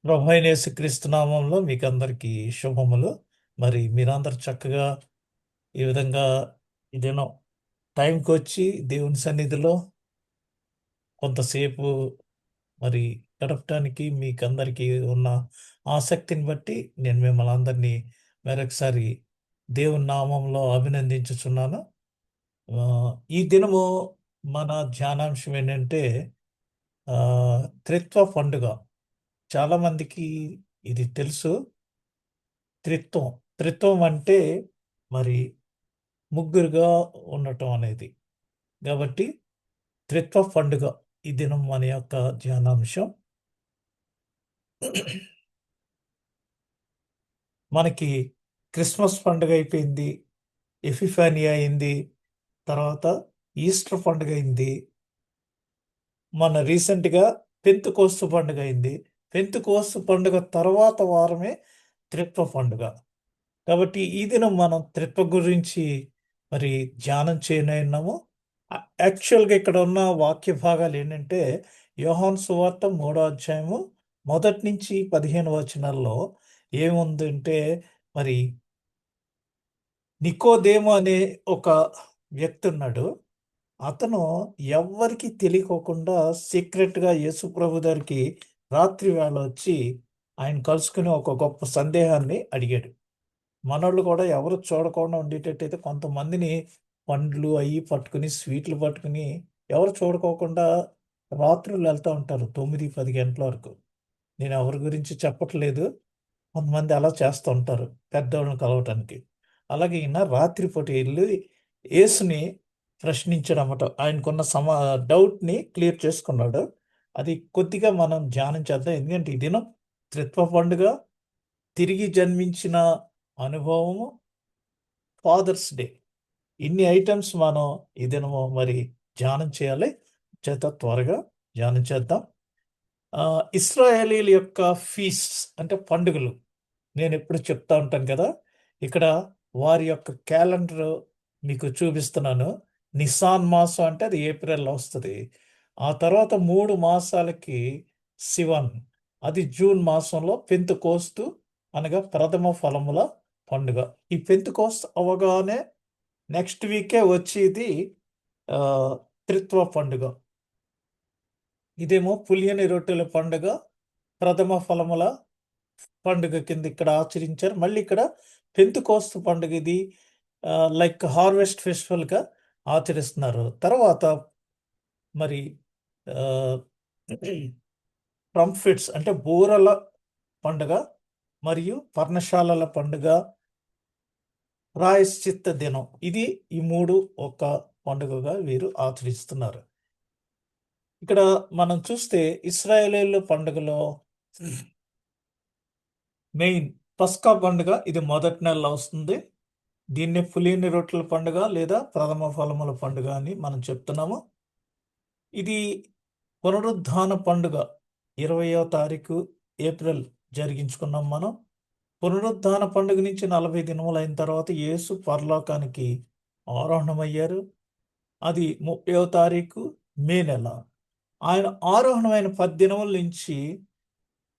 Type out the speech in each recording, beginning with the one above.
ప్రభువైన యేసుక్రీస్తు నామంలో మీకందరికీ శుభములు. మరి మీరందరూ చక్కగా ఈ విధంగా ఈ దినం టైంకొచ్చి దేవుని సన్నిధిలో కొంతసేపు మరి గడపటానికి మీకందరికీ ఉన్న ఆసక్తిని బట్టి నేను మిమ్మల్ని అందరినీ మరొకసారి దేవుని నామంలో అభినందించుచున్నాను. ఈ దినము మన ధ్యానాంశం ఏంటంటే త్రిత్వ పండుగ. చాలామందికి ఇది తెలుసు. త్రిత్వం. త్రిత్వం అంటే మరి ముగ్గురుగా ఉండటం అనేది. కాబట్టి త్రిత్వ పండుగ ఈ దినం మన యొక్క ధ్యానాంశం. మనకి క్రిస్మస్ పండుగ అయిపోయింది. ఎపిఫానియా అయింది. తర్వాత ఈస్టర్ పండుగ అయింది. మన రీసెంట్‌గా పెంతెకోస్తు పండుగ అయింది. పెంతెకోస్తు పండుగ తర్వాత వారమే త్రిత్వ పండుగ. కాబట్టి ఈ దినం మనం త్రిత్వ గురించి మరి ధ్యానం చేయనున్నాము. యాక్చువల్‌గా ఇక్కడ ఉన్న వాక్య భాగాలు ఏంటంటే, యోహాను సువార్త 3 అధ్యాయము మొదటి నుంచి 15 వచనాల్లో ఏముందంటే, మరి నికోదేము అనే ఒక వ్యక్తి ఉన్నాడు. అతను ఎవ్వరికీ తెలియకోకుండా సీక్రెట్‌గా యేసు ప్రభు దగ్గరికి రాత్రి వేళ వచ్చి ఆయన కలుసుకొని ఒక గొప్ప సందేహాన్ని అడిగాడు. మనోళ్ళు కూడా ఎవరు చూడకుండా ఉండేటట్టయితే కొంతమందిని పండ్లు అయ్యి పట్టుకుని, స్వీట్లు పట్టుకుని ఎవరు చూడుకోకుండా రాత్రులు ఎళ్తా ఉంటారు. 9, 10 గంటల వరకు. నేను ఎవరి గురించి చెప్పట్లేదు. కొంతమంది అలా చేస్తూ ఉంటారు పెద్దోళ్ళని కలవటానికి. అలాగే ఈయన రాత్రిపూట ఎళ్లి యేసుని ప్రశ్నించాడన్నమాట. ఆయనకున్న డౌట్‌ని క్లియర్ చేసుకున్నాడు. అది కొద్దిగా మనం ధ్యానం చేద్దాం. ఎందుకంటే ఈ దినం త్రిత్వ పండుగ, తిరిగి జన్మించిన అనుభవము, ఫాదర్స్ డే. ఇన్ని ఐటెమ్స్ మనం ఈ దినము మరి ధ్యానం చేయాలి. చేత త్వరగా ధ్యానం చేద్దాం. ఇశ్రాయేలీయుల యొక్క ఫీస్ట్స్ అంటే పండుగలు. నేనెప్పుడు చెప్తా ఉంటాను కదా! ఇక్కడ వారి యొక్క క్యాలెండర్ మీకు చూపిస్తున్నాను. నిస్సాన్ మాసం అంటే అది ఏప్రిల్‌లో వస్తది. ఆ తర్వాత 3 మాసాలకి సివన్ అది జూన్ మాసంలో పెంతెకోస్తు అనగా ప్రథమ ఫలముల పండుగ. ఈ పెంతెకోస్తు అవ్వగానే నెక్స్ట్ వీకే వచ్చేది త్రిత్వ పండుగ. ఇదేమో పులియని రొట్టెల పండుగ, ప్రథమ ఫలముల పండుగ కింద ఇక్కడ ఆచరించారు. మళ్ళీ ఇక్కడ పెంతెకోస్తు పండుగ ఇది లైక్ హార్వెస్ట్ ఫెస్టివల్‌గా ఆచరిస్తున్నారు. తర్వాత మరి ఆహ్, ట్రంపెట్స్ అంటే బూరల పండుగ మరియు పర్ణశాలల పండుగ, ప్రాయశ్చిత్త దినం. ఇది ఈ 3 ఒక పండుగగా వీరు ఆచరిస్తున్నారు. ఇక్కడ మనం చూస్తే ఇశ్రాయేలీయుల పండుగలో మెయిన్ పస్కా పండుగ ఇది మొదటి నెలలో వస్తుంది. దీన్నే పులియని రొట్టెల పండుగ లేదా ప్రథమ ఫలముల పండుగ అని మనం చెప్తున్నాము. ఇది పునరుద్ధాన పండుగ 20వ తారీఖు ఏప్రిల్ జరిగించుకున్నాం మనం. పునరుద్ధాన పండుగ నుంచి 40 దినములైన తర్వాత యేసు పరలోకానికి ఆరోహణమయ్యారు. అది 30వ తారీఖు మే నెల. ఆయన ఆరోహణమైన 10 దినముల నుంచి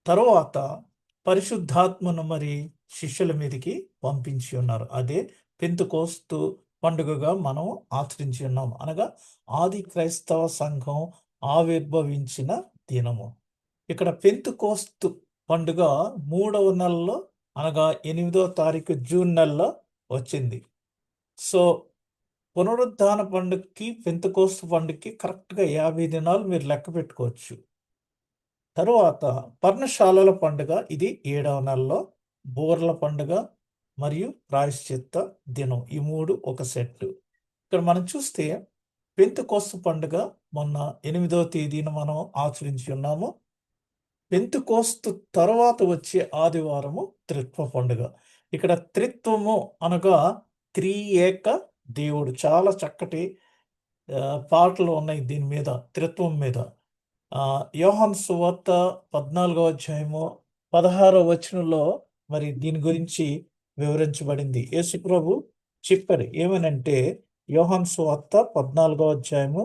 తరువాత పరిశుద్ధాత్మను మరి శిష్యుల మీదకి పంపించి ఉన్నారు. అదే పెంతెకోస్తు పండుగగా మనం ఆచరించి ఉన్నాం. అనగా ఆది క్రైస్తవ సంఘం ఆవిర్భవించిన దినము. ఇక్కడ పెంతెకోస్తు పండుగ 3వ నెలలో అనగా 8వ తారీఖు జూన్ నెలలో వచ్చింది. సో, పునరుద్ధాన పండుగకి, పెంతెకోస్తు పండుగకి కరెక్ట్‌గా 50 దినాలు మీరు లెక్క పెట్టుకోవచ్చు. తరువాత పర్ణశాలల పండుగ ఇది 7వ నెలలో, బూరల పండుగ మరియు ప్రాయశ్చిత్త దినం. ఈ 3 ఒక సెట్టు. ఇక్కడ మనం చూస్తే పెంతెకోస్తు పండుగ మొన్న 8వ తేదీన మనం ఆచరించి ఉన్నాము. పెంతెకోస్తు తర్వాత వచ్చే ఆదివారము త్రిత్వ పండుగ. ఇక్కడ త్రిత్వము అనగా త్రియేక దేవుడు. చాలా చక్కటి పాటలు ఉన్నాయి దీని మీద, త్రిత్వం మీద. యోహాను సువార్త 14వ అధ్యాయము 16వ వచనంలో మరి దీని గురించి వివరించబడింది. యేసుప్రభు చెప్పారు. ఏమనంటే యోహాను సువార్త 14వ అధ్యాయము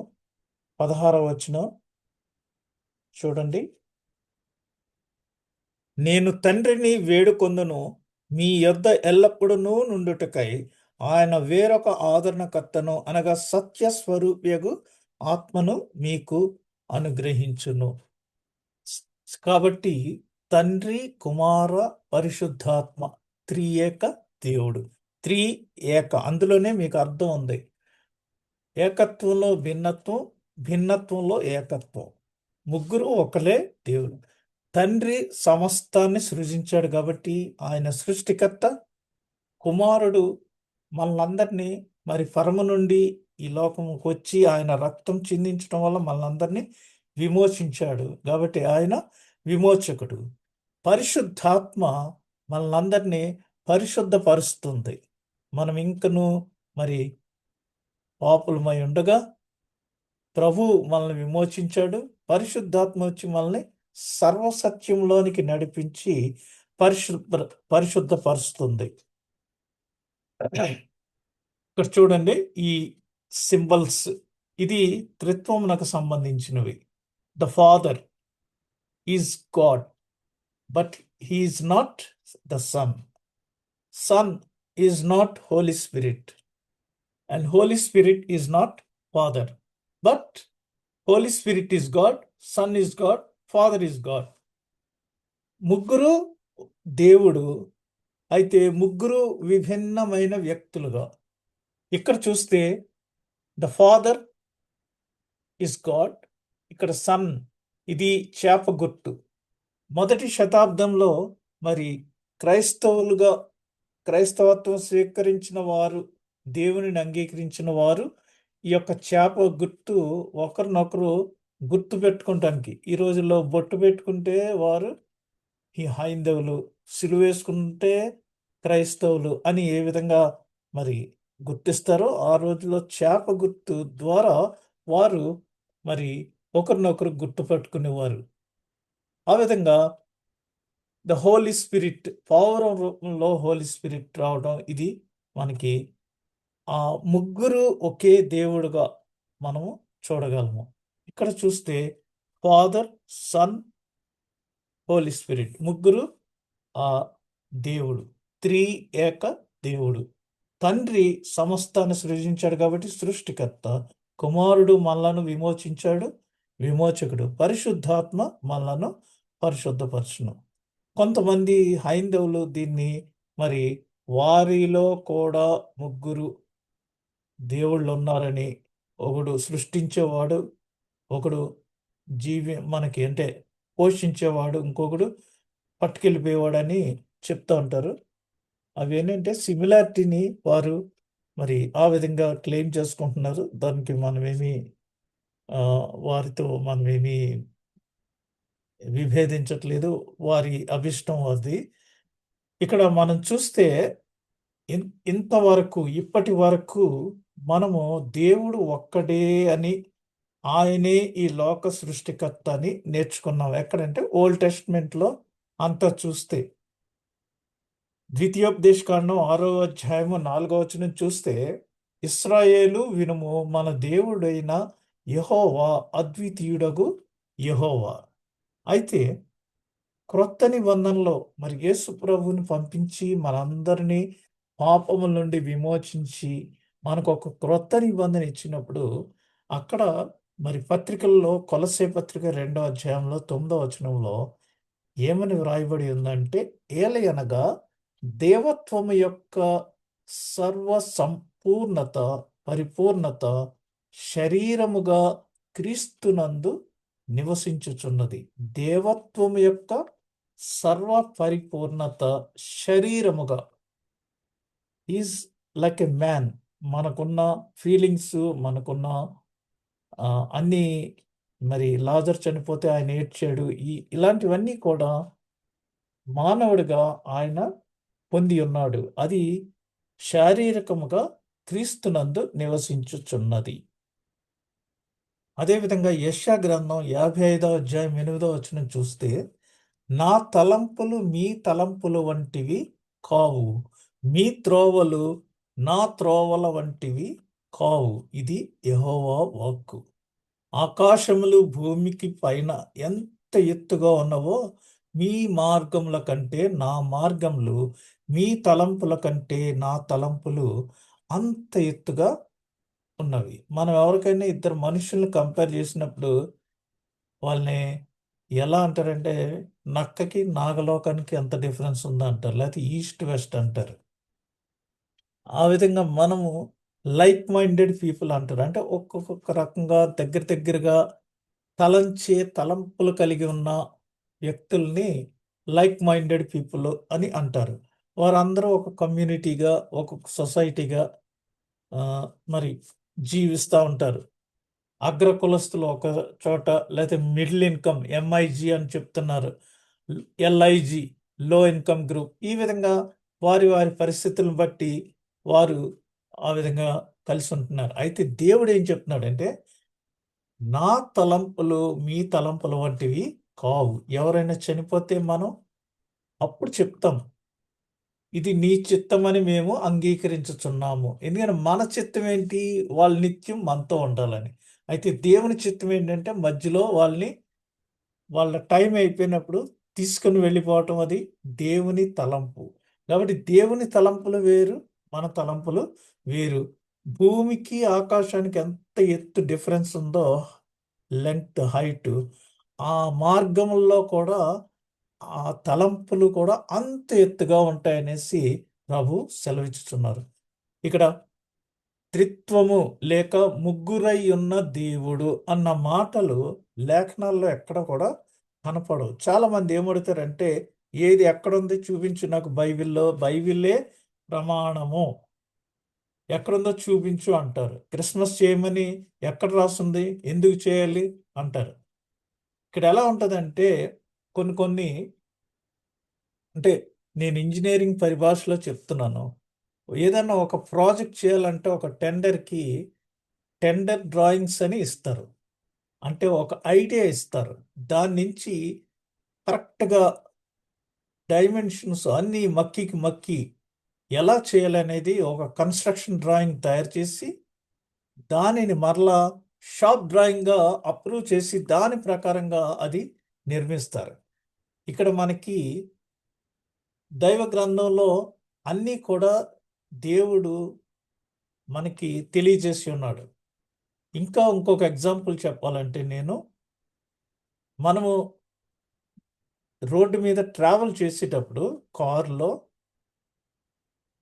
16వ వచనం చూడండి. నేను తండ్రిని వేడుకొందును, మీ యొద్ద ఎల్లప్పుడూ నుండుటకై ఆయన వేరొక ఆదరణకర్తను అనగా సత్య స్వరూప్యగు ఆత్మను మీకు అనుగ్రహించును. కాబట్టి తండ్రి, కుమార, పరిశుద్ధాత్మ త్రియేక దేవుడు. త్రి ఏక, అందులోనే మీకు అర్థం ఉంది. ఏకత్వంలో భిన్నత్వం, భిన్నత్వంలో ఏకత్వం. ముగ్గురు ఒకలే దేవుడు. తండ్రి సమస్తాన్ని సృజించాడు కాబట్టి ఆయన సృష్టికర్త. కుమారుడు మనలందరినీ మరి పరము నుండి ఈ లోకముకు వచ్చి ఆయన రక్తం చిందించడం వల్ల మనలందరినీ విమోచించాడు కాబట్టి ఆయన విమోచకుడు. పరిశుద్ధాత్మ మనలందరినీ పరిశుద్ధపరుస్తుంది. మనం ఇంకను మరి పాపులమై ఉండగా ప్రభు మనల్ని విమోచించాడు. పరిశుద్ధాత్మ వచ్చి మనల్ని సర్వసత్యంలోనికి నడిపించి పరిశుద్ధపరుస్తుంది. ఇక్కడ చూడండి ఈ సింబల్స్, ఇది త్రిత్వమునకు సంబంధించినవి. The Father is God, but he is not the Son. Son is not Holy Spirit, and Holy Spirit is not Father. But Holy Spirit is God, Son is God, Father is God. ముగ్గురు దేవుడు, అయితే ముగ్గురు విభిన్నమైన వ్యక్తులుగా. ఇక్కడ చూస్తే the Father is God, ఇక్కడ Son, ఇది చేప గుర్తు. మొదటి శతాబ్దంలో మరి క్రైస్తవత్వం స్వీకరించిన వారు, దేవునిని అంగీకరించిన వారు ఈ యొక్క చేప గుర్తు ఒకరినొకరు గుర్తు పెట్టుకుంటానికి. ఈ రోజుల్లో బొట్టు పెట్టుకుంటే వారు ఈ హైందవులు, సిలువ వేసుకుంటే క్రైస్తవులు అని ఏ విధంగా మరి గుర్తిస్తారో ఆ రోజుల్లో చేప గుర్తు ద్వారా వారు మరి ఒకరినొకరు గుర్తుపట్టుకునేవారు. ఆ విధంగా ద హోలీ స్పిరిట్, పౌరం రూపంలో హోలీ స్పిరిట్ రావడం, ఇది మనకి ఆ ముగ్గురు ఒకే దేవుడుగా మనము చూడగలము. ఇక్కడ చూస్తే ఫాదర్, సన్, హోలీ స్పిరిట్ ముగ్గురు ఆ దేవుడు, త్రి ఏక దేవుడు. తండ్రి సమస్తాన్ని సృజించాడు కాబట్టి సృష్టికర్త. కుమారుడు మనలను విమోచించాడు, విమోచకుడు. పరిశుద్ధాత్మ మనలను పరిశుద్ధపరచును. కొంతమంది హైందవులు దీన్ని మరి వారిలో కూడా ముగ్గురు దేవుళ్ళు ఉన్నారని, ఒకడు సృష్టించేవాడు, ఒకడు మనకి అంటే పోషించేవాడు, ఇంకొకడు పట్టుకెళ్ళిపోయేవాడని చెప్తూ ఉంటారు. అవి ఏంటంటే సిమిలారిటీని వారు మరి ఆ విధంగా క్లెయిమ్ చేసుకుంటున్నారు. దానికి మనమేమి వారితో మనమేమి విభేదించట్లేదు, వారి అభిష్టం అది. ఇక్కడ మనం చూస్తే ఇంతవరకు ఇప్పటి వరకు మనము దేవుడు ఒక్కడే అని, ఆయనే ఈ లోక సృష్టికర్త అని నేర్చుకున్నాం. ఎక్కడంటే ఓల్డ్ టెస్ట్మెంట్లో అంతా చూస్తే, ద్వితీయోపదేశకాండం 6వ అధ్యాయము 4వ వచనం చూస్తే, ఇశ్రాయేలు వినుము, మన దేవుడైన యెహోవా అద్వితీయుడగు యెహోవా. అయితే క్రొత్త నిబంధనలో మరి యేసు ప్రభువుని పంపించి మనందరినీ పాపముల నుండి విమోచించి మనకు ఒక క్రొత్త నిబంధన ఇచ్చినప్పుడు, అక్కడ మరి పత్రికల్లో కొలస్సే పత్రిక 2వ అధ్యాయంలో 9వ వచనంలో ఏమని వ్రాయబడి ఉందంటే, ఏలయనగా దేవత్వము యొక్క సర్వ సంపూర్ణత, పరిపూర్ణత శరీరముగా క్రీస్తునందు నివసించుచున్నది. దేవత్వము యొక్క సర్వ పరిపూర్ణత శరీరముగా. Is like a man. మనకున్న ఫీలింగ్స్, మనకున్న అన్నీ, మరి లాజర్ చనిపోతే ఆయన ఏడ్చాడు, ఇలాంటివన్నీ కూడా మానవుడిగా ఆయన పొంది ఉన్నాడు. అది శారీరకముగా క్రీస్తునందు నివసించుచున్నది. అదేవిధంగా యెషయా గ్రంథం 55వ అధ్యాయం 8వ వచనం చూస్తే, నా తలంపులు మీ తలంపులు వంటివి కావు, మీ త్రోవలు నా త్రోవల వంటివి కావు. ఇది యెహోవా వాక్కు. ఆకాశములు భూమికి పైన ఎంత ఎత్తుగా ఉన్నవో మీ మార్గముల కంటే నా మార్గములు, మీ తలంపుల కంటే నా తలంపులు అంత ఎత్తుగా ఉన్నవి. మనం ఎవరికైనా ఇద్దరు మనుషుల్ని కంపేర్ చేసినప్పుడు వాళ్ళని ఎలా అంటారంటే, నక్కకి నాగలోకానికి ఎంత డిఫరెన్స్ ఉందంటారు. లేకపోతే ఈస్ట్ వెస్ట్ అంటారు. ఆ విధంగా మనము లైక్ మైండెడ్ పీపుల్ అంటారు. అంటే ఒక్కొక్క రకంగా దగ్గర దగ్గరగా తలంచే తలంపులు కలిగి ఉన్న వ్యక్తుల్ని లైక్ మైండెడ్ పీపుల్ అని అంటారు. వారందరూ ఒక కమ్యూనిటీగా, ఒక్కొక్క సొసైటీగా మరి జీవిస్తా ఉంటారు. అగ్ర కులస్తులు ఒక చోట, లేకపోతే మిడిల్ ఇన్కమ్ ఎంఐజీ అని చెప్తున్నారు, ఎల్ఐజి లో ఇన్కమ్ గ్రూప్. ఈ విధంగా వారి వారి పరిస్థితులను బట్టి వారు ఆ విధంగా కలిసి ఉంటున్నారు. అయితే దేవుడు ఏం చెప్తున్నాడంటే, నా తలంపులు మీ తలంపుల వంటివి కావు. ఎవరైనా చనిపోతే మనం అప్పుడు చెప్తాం, ఇది నీ చిత్తమని మేము అంగీకరించుచున్నాము. ఎందుకంటే మన చిత్తం ఏంటి? వాళ్ళు నిత్యం మనతో ఉండాలని. అయితే దేవుని చిత్తం ఏంటంటే మధ్యలో వాళ్ళ టైం అయిపోయినప్పుడు తీసుకొని వెళ్ళిపోవటం, అది దేవుని తలంపు. కాబట్టి దేవుని తలంపులు వేరు, మన తలంపులు వేరు. భూమికి ఆకాశానికి ఎంత ఎత్తు డిఫరెన్స్ ఉందో, లెంగ్త్, హైట్, ఆ మార్గముల్లో కూడా ఆ తలంపులు కూడా అంత ఎత్తుగా ఉంటాయనేసి ప్రభు సెలవిచ్చుచున్నారు. ఇక్కడ త్రిత్వము లేక ముగ్గురై ఉన్న దేవుడు అన్న మాటలు లేఖనాల్లో ఎక్కడ కూడా కనపడవు. చాలా మంది ఏమడుతారంటే, ఏది ఎక్కడుంది చూపించు నాకు బైబిల్లో, బైబిలే ప్రమాణము, ఎక్కడుందో చూపించు అంటారు. క్రిస్మస్ చేయమని ఎక్కడ రాస్తుంది, ఎందుకు చేయాలి అంటారు. ఇక్కడ ఎలా ఉంటుందంటే, కొన్ని కొన్ని అంటే నేను ఇంజనీరింగ్ పరిభాషలో చెప్తున్నాను. ఏదన్నా ఒక ప్రాజెక్ట్ చేయాలంటే ఒక టెండర్ డ్రాయింగ్స్ అని ఇస్తారు. అంటే ఒక ఐడియా ఇస్తారు. దాని నుంచి కరెక్ట్‌గా డైమెన్షన్స్ అన్నీ మక్కికి మక్కి ఎలా చేయాలనేది ఒక కన్‌స్ట్రక్షన్ డ్రాయింగ్ తయారు చేసి, దానిని మరలా షాప్ డ్రాయింగ్‌గా అప్రూవ్ చేసి, దాని ప్రకారంగా అది నిర్మిస్తారు. ఇక్కడ మనకి దైవ గ్రంథంలో అన్నీ కూడా దేవుడు మనకి తెలియజేసి ఉన్నాడు. ఇంకా ఇంకొక ఎగ్జాంపుల్ చెప్పాలంటే, మనము రోడ్డు మీద ట్రావెల్ చేసేటప్పుడు కారులో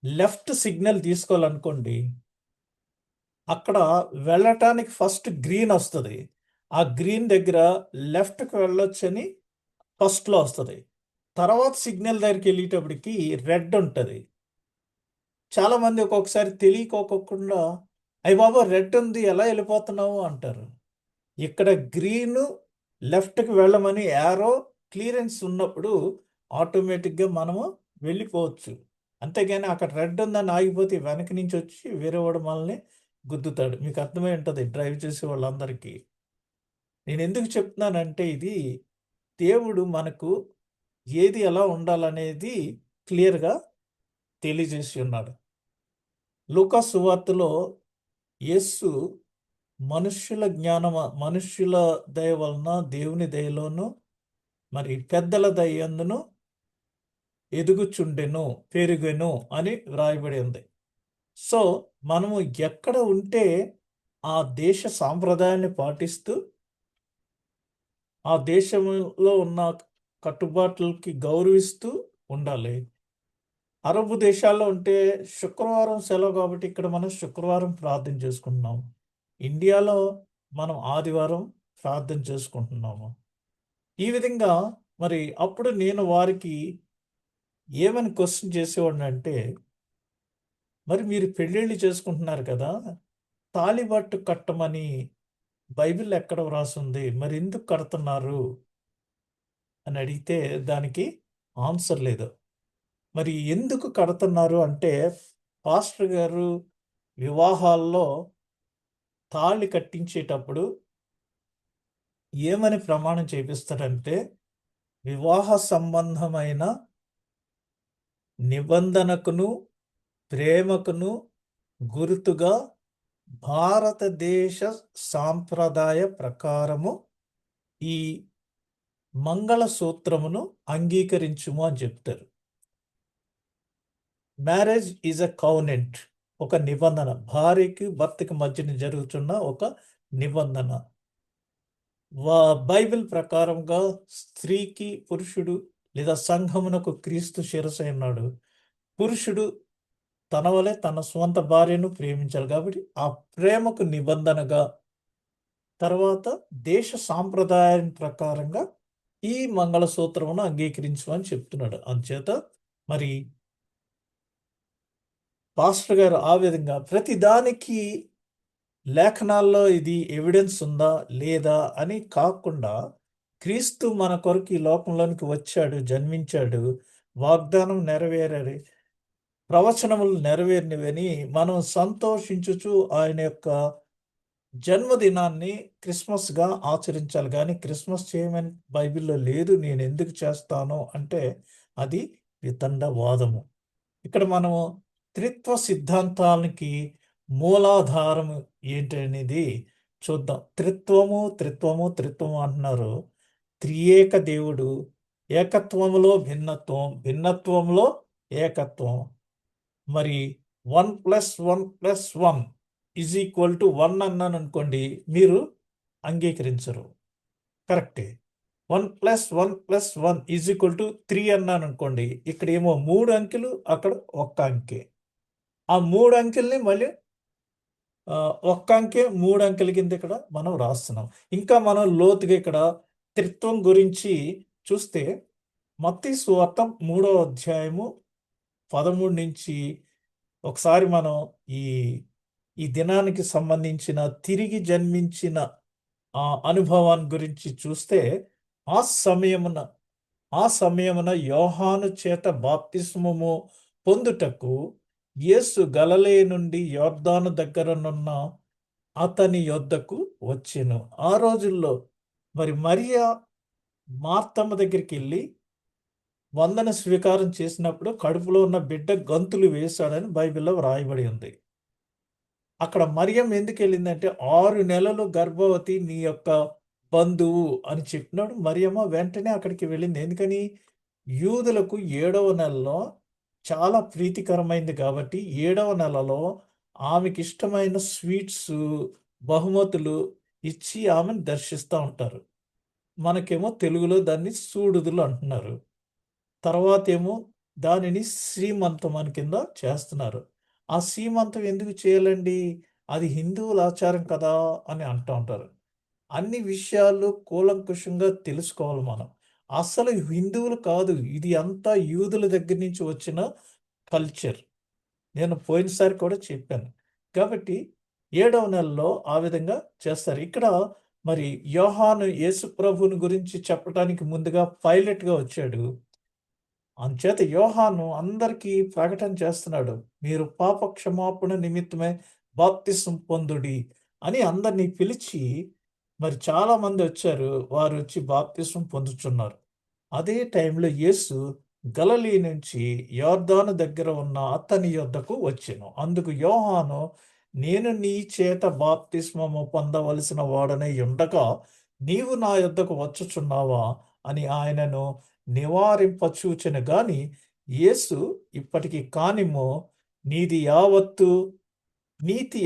లెఫ్ట్ సిగ్నల్ తీసుకోవాలనుకోండి, అక్కడ వెళ్ళటానికి ఫస్ట్ గ్రీన్ వస్తది. ఆ గ్రీన్ దగ్గర లెఫ్ట్‌కి వెళ్ళొచ్చని ఫస్ట్‌లో వస్తది. తర్వాత సిగ్నల్ దగ్గరికెళ్ళేటప్పటికి రెడ్ ఉంటది. చాలామంది ఒక్కొక్కసారి తెలియకోకుండా, "అయ్య బాబోయ్! రెడ్ ఉంది ఎలా ఎళ్ళిపోతున్నావు" అంటారు. ఇక్కడ గ్రీను లెఫ్ట్‌కి వెళ్ళమని యారో క్లియరెన్స్ ఉన్నప్పుడు ఆటోమేటిక్‌గా మనము వెళ్ళిపోవచ్చు. అంతేగాని అక్కడ రెడ్ ఉందని ఆగిపోతే వెనక నుంచి వచ్చి వేరే వాడు మనల్ని గుద్దుతాడు. మీకు అర్థమై ఉంటది డ్రైవ్ చేసే వాళ్ళందరికీ. నేనెందుకు చెప్తున్నానంటే ఇది, దేవుడు మనకు ఏది ఎలా ఉండాలనేది క్లియర్‌గా తెలియజేసి ఉన్నాడు. లూకా సువార్తలో యేసు మనుష్యుల దయ వలన దేవుని దయలోను, మరి పెద్దల దయ యందును ఎదుగుచుండెను, పెరుగెను అని వ్రాయబడి ఉంది. సో, మనము ఎక్కడ ఉంటే ఆ దేశ సాంప్రదాయాన్ని పాటిస్తూ, ఆ దేశంలో ఉన్న కట్టుబాట్లకి గౌరవిస్తూ ఉండాలి. అరబు దేశాల్లో ఉంటే శుక్రవారం సెలవు కాబట్టి ఇక్కడ మనం శుక్రవారం ప్రార్థన చేసుకుంటున్నాం. ఇండియాలో మనం ఆదివారం ప్రార్థన చేసుకుంటున్నాము. ఈ విధంగా మరి అప్పుడు నేను వారికి ఏమని క్వెషన్ చేసేవాడినంటే, మరి మీరు పెళ్ళిళ్ళు చేసుకుంటున్నారు కదా! తాళిబట్టు కట్టమని బైబిల్‌లో ఎక్కడ వ్రాసుంది? మరి ఎందుకు కడుతున్నారు? అని అడిగితే దానికి ఆన్సర్ లేదు. మరి ఎందుకు కడుతున్నారు అంటే, పాస్టర్ గారు వివాహాల్లో తాళి కట్టించేటప్పుడు ఏమని ప్రమాణం చేపిస్తారంటే, వివాహ సంబంధమైన నిబంధనకును, ప్రేమకును గుర్తుగా భారతదేశ సాంప్రదాయ ప్రకారము ఈ మంగళ సూత్రమును అంగీకరించుము అని చెప్తారు. మ్యారేజ్ ఈజ్ అ కౌనెంట్, ఒక నిబంధన, భార్యకి భర్తకి మధ్యన జరుగుతున్న ఒక నిబంధన. బైబిల్ ప్రకారంగా స్త్రీకి పురుషుడు లేదా సంఘమునకు క్రీస్తు శిరస్సు అన్నాడు. పురుషుడు తన వలె తన స్వంత భార్యను ప్రేమించాలి. కాబట్టి ఆ ప్రేమకు నిబంధనగా తర్వాత దేశ సాంప్రదాయం ప్రకారంగా ఈ మంగళసూత్రమును అంగీకరించు అని చెప్తున్నాడు. అందుచేత మరి పాస్టర్ గారు ఆ విధంగా ప్రతి దానికి లేఖనాల్లో ఇది ఎవిడెన్స్ ఉందా లేదా అని కాకుండా, క్రీస్తు మన కొరకు ఈ లోకంలోనికి వచ్చాడు, జన్మించాడు, వాగ్దానం నెరవేరాలి, ప్రవచనములు నెరవేరినవని మనం సంతోషించుచు ఆయన యొక్క జన్మదినాన్ని క్రిస్మస్గా ఆచరించాలి. కానీ క్రిస్మస్ చేయమని బైబిల్లో లేదు. నేను ఎందుకు చేస్తాను అంటే అది వితండవాదము. ఇక్కడ మనము త్రిత్వ సిద్ధాంతానికి మూలాధారం ఏంటనేది చూద్దాం. త్రిత్వము త్రిత్వము త్రిత్వము అంటున్నారు. త్రియేక దేవుడు, ఏకత్వములో భిన్నత్వం, భిన్నత్వంలో ఏకత్వం. మరి 1+1+1 = 1 అన్నాను అనుకోండి, మీరు అంగీకరించరు. కరెక్టే. 1+1+1 = 3 అన్నాను అనుకోండి, ఇక్కడ ఏమో 3 అంకెలు, అక్కడ ఒక్క అంకె. ఆ 3 అంకెల్ని మళ్ళీ ఒక్క అంకె 3 అంకెల కింద ఇక్కడ మనం రాస్తున్నాం. ఇంకా మనం లోతుగా ఇక్కడ త్రిత్వం గురించి చూస్తే మత్తయి సువార్త 3వ అధ్యాయము 13 నుంచి ఒకసారి మనం ఈ ఈ దినానికి సంబంధించిన తిరిగి జన్మించిన అనుభవాన్ని గురించి చూస్తే, ఆ సమయమున ఆ సమయమున యోహాను చేత బాప్తిస్మము పొందుటకు యేసు గలిలయ నుండి యొర్దాను దగ్గరనున్న అతని యొద్దకు వచ్చెను. ఆ రోజుల్లో మరి మరియా మార్తమ్మ దగ్గరికి వెళ్ళి వందన స్వీకారం చేసినప్పుడు కడుపులో ఉన్న బిడ్డ గంతులు వేశాడని బైబిల్లో వ్రాయబడి ఉంది. అక్కడ మరియం ఎందుకు వెళ్ళిందంటే, 6 నెలలు గర్భవతి నీ యొక్క బంధువు అని చెప్పినాడు. మరియమ్మ వెంటనే అక్కడికి వెళ్ళింది. ఎందుకని? యూదులకు 7వ నెలలో చాలా ప్రీతికరమైంది కాబట్టి 7వ నెలలో ఆమెకి ఇష్టమైన స్వీట్స్, బహుమతులు ఇచ్చి ఆమెను దర్శిస్తూ ఉంటారు. మనకేమో తెలుగులో దాన్ని సూడుదులు అంటున్నారు. తర్వాతేమో దానిని సీమంతం అని కింద చేస్తున్నారు. ఆ సీమంతం ఎందుకు చేయాలండి? అది హిందువుల ఆచారం కదా అని అంటూ ఉంటారు. అన్ని విషయాలు కూలంకుషంగా తెలుసుకోవాలి మనం. అసలు హిందువులు కాదు, ఇది అంతా యూదుల దగ్గర నుంచి వచ్చిన కల్చర్. నేను పోయినసారి కూడా చెప్పాను. కాబట్టి 7వ నెలలో ఆ విధంగా చేస్తారు. ఇక్కడ మరి యోహాను యేసు ప్రభువుని గురించి చెప్పటానికి ముందుగా పైలట్‌గా వచ్చాడు. అంచేత యోహాను అందరికీ ప్రకటన చేస్తున్నాడు. మీరు పాప క్షమాపణ నిమిత్తమై బాప్తిసం పొందుడి అని అందరినీ పిలిచి, మరి చాలామంది వచ్చారు. వారు వచ్చి బాప్తిసం పొందుచున్నారు. అదే టైంలో యేసు గలిలయ నుంచి యొర్దాను దగ్గర ఉన్న అతని యొద్దకు వచ్చెను. అందుకు యోహాను, నేను నీ చేత బాప్తిస్మము పొందవలసిన వాడనై ఉండగా నీవు నా యొద్దకు వచ్చుచున్నావా అని ఆయనను నివారింపచూచెను గాని, యేసు ఇప్పటికి కానిమ్ము, నీతి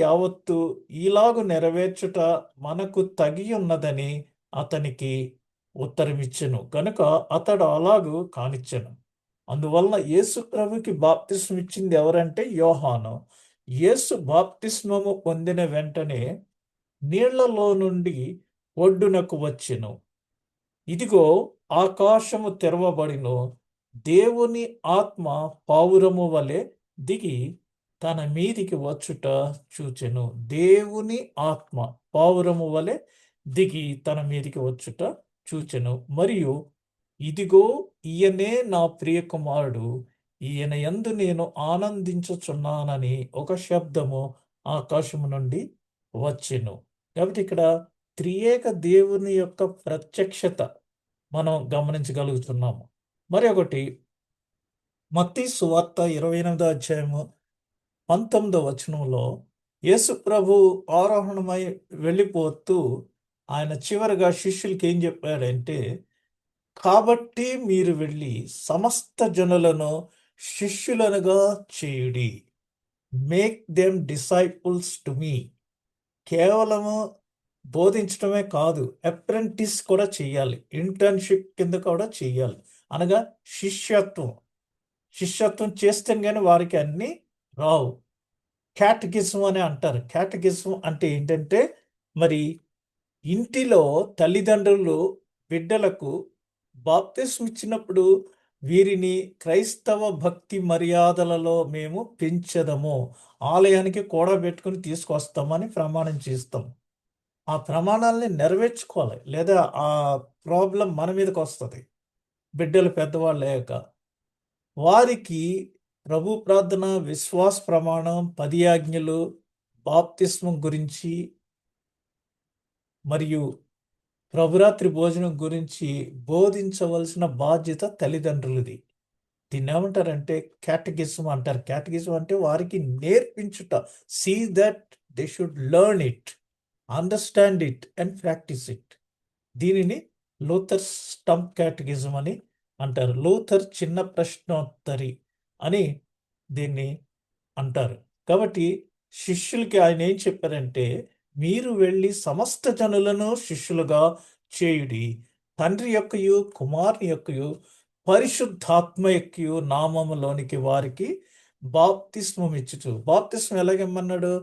యావత్తు ఈలాగు నెరవేర్చుట మనకు తగియున్నదని అతనికి ఉత్తరమిచ్చెను. గనుక అతడు అలాగు కానిచ్చెను. అందువలన యేసు ప్రభుకి బాప్తిస్మం ఇచ్చింది ఎవరంటే యోహాను. యేసు బాప్తిస్మము పొందిన వెంటనే నీళ్లలో నుండి ఒడ్డునకు వచ్చెను. ఇదిగో ఆకాశము తెరవబడిను, దేవుని ఆత్మ పావురము వలె దిగి తన మీదికి వచ్చుట చూచెను. దేవుని ఆత్మ పావురము వలె దిగి తన మీదికి వచ్చుట చూచెను. మరియు ఇదిగో ఈయనే నా ప్రియ కుమారుడు, ఈయన యందు నేను ఆనందించుచున్నానని ఒక శబ్దము ఆకాశము నుండి వచ్చెను. కాబట్టి ఇక్కడ త్రియేక దేవుని యొక్క ప్రత్యక్షత మనం గమనించగలుగుతున్నాము. మరి ఒకటి మత్తయి సువార్త 28వ అధ్యాయము 19వ వచనంలో యేసు ప్రభు ఆరోహణమై వెళ్ళిపోతూ ఆయన చివరగా శిష్యులకి ఏం చెప్పాడంటే, కాబట్టి మీరు వెళ్ళి సమస్త జనులను శిష్యులనుగా చేయుడి. Make them disciples to me. కేవలము బోధించడమే కాదు, అప్రెంటిస్ కూడా చేయాలి, ఇంటర్న్షిప్ కింద కూడా చేయాలి. అనగా శిష్యత్వం. శిష్యత్వం చేస్తే కానీ వారికి అన్నీ రావు. క్యాటగిజం అని అంటారు. క్యాటగిజం అంటే ఏంటంటే, మరి ఇంటిలో తల్లిదండ్రులు బిడ్డలకు బాప్తిస్మం ఇచ్చినప్పుడు వీరిని క్రైస్తవ భక్తి మర్యాదలలో మేము పెంచదము, ఆలయానికి కూడబెట్టుకుని తీసుకొస్తామని ప్రమాణం చేస్తాం. ఆ ప్రమాణాలని నెరవేర్చుకోవాలి, లేదా ఆ ప్రాబ్లం మన మీదకి వస్తుంది. బిడ్డలు పెద్దవాళ్ళు లేక వారికి ప్రభు ప్రార్థన, విశ్వాస ప్రమాణం, 10 ఆజ్ఞలు, బాప్తిస్మం గురించి మరియు ప్రభురాత్రి భోజనం గురించి బోధించవలసిన బాధ్యత తల్లిదండ్రులది. దీన్ని ఏమంటారంటే క్యాటగిజం అంటారు. క్యాటగిజం అంటే వారికి నేర్పించుట. See that they should learn it, understand it and practice it. దీనిని లూథర్ స్టంప్ క్యాటగిజం అని అంటారు. లూథర్ చిన్న ప్రశ్నోత్తరి అని దీన్ని అంటారు. కాబట్టి శిష్యులకి ఆయన ఏం చెప్పారంటే, మీరు వెళ్ళి సమస్త జనులను శిష్యులుగా చేయుడి, తండ్రి యొక్కయు కుమారుని యొక్కయు పరిశుద్ధాత్మ యొక్కయు నామములోనికి వారికి బాప్తిస్మం ఇచ్చుచు. బాప్తిస్మం ఎలాగేమన్నాడు?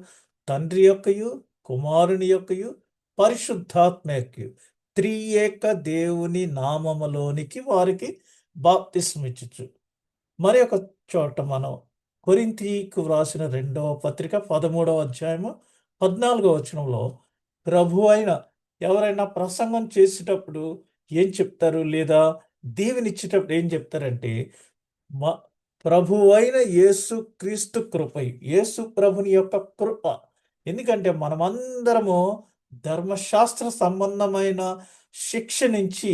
తండ్రి యొక్కయు కుమారుని యొక్కయు పరిశుద్ధాత్మ యొక్కయు త్రియేక దేవుని నామములోనికి వారికి బాప్తిస్మం ఇచ్చుచు. మరి ఒక చోట మనం కొరింథీకు వ్రాసిన 2వ పత్రిక 13వ అధ్యాయము 14వ వచనంలో ప్రభు అయిన ఎవరైనా ప్రసంగం చేసేటప్పుడు ఏం చెప్తారు, లేదా దీవెనిచ్చేటప్పుడు ఏం చెప్తారంటే, ప్రభు అయిన యేసు క్రీస్తు కృపయు, యేసు ప్రభుని యొక్క కృప. ఎందుకంటే మనమందరము ధర్మశాస్త్ర సంబంధమైన శిక్ష నుంచి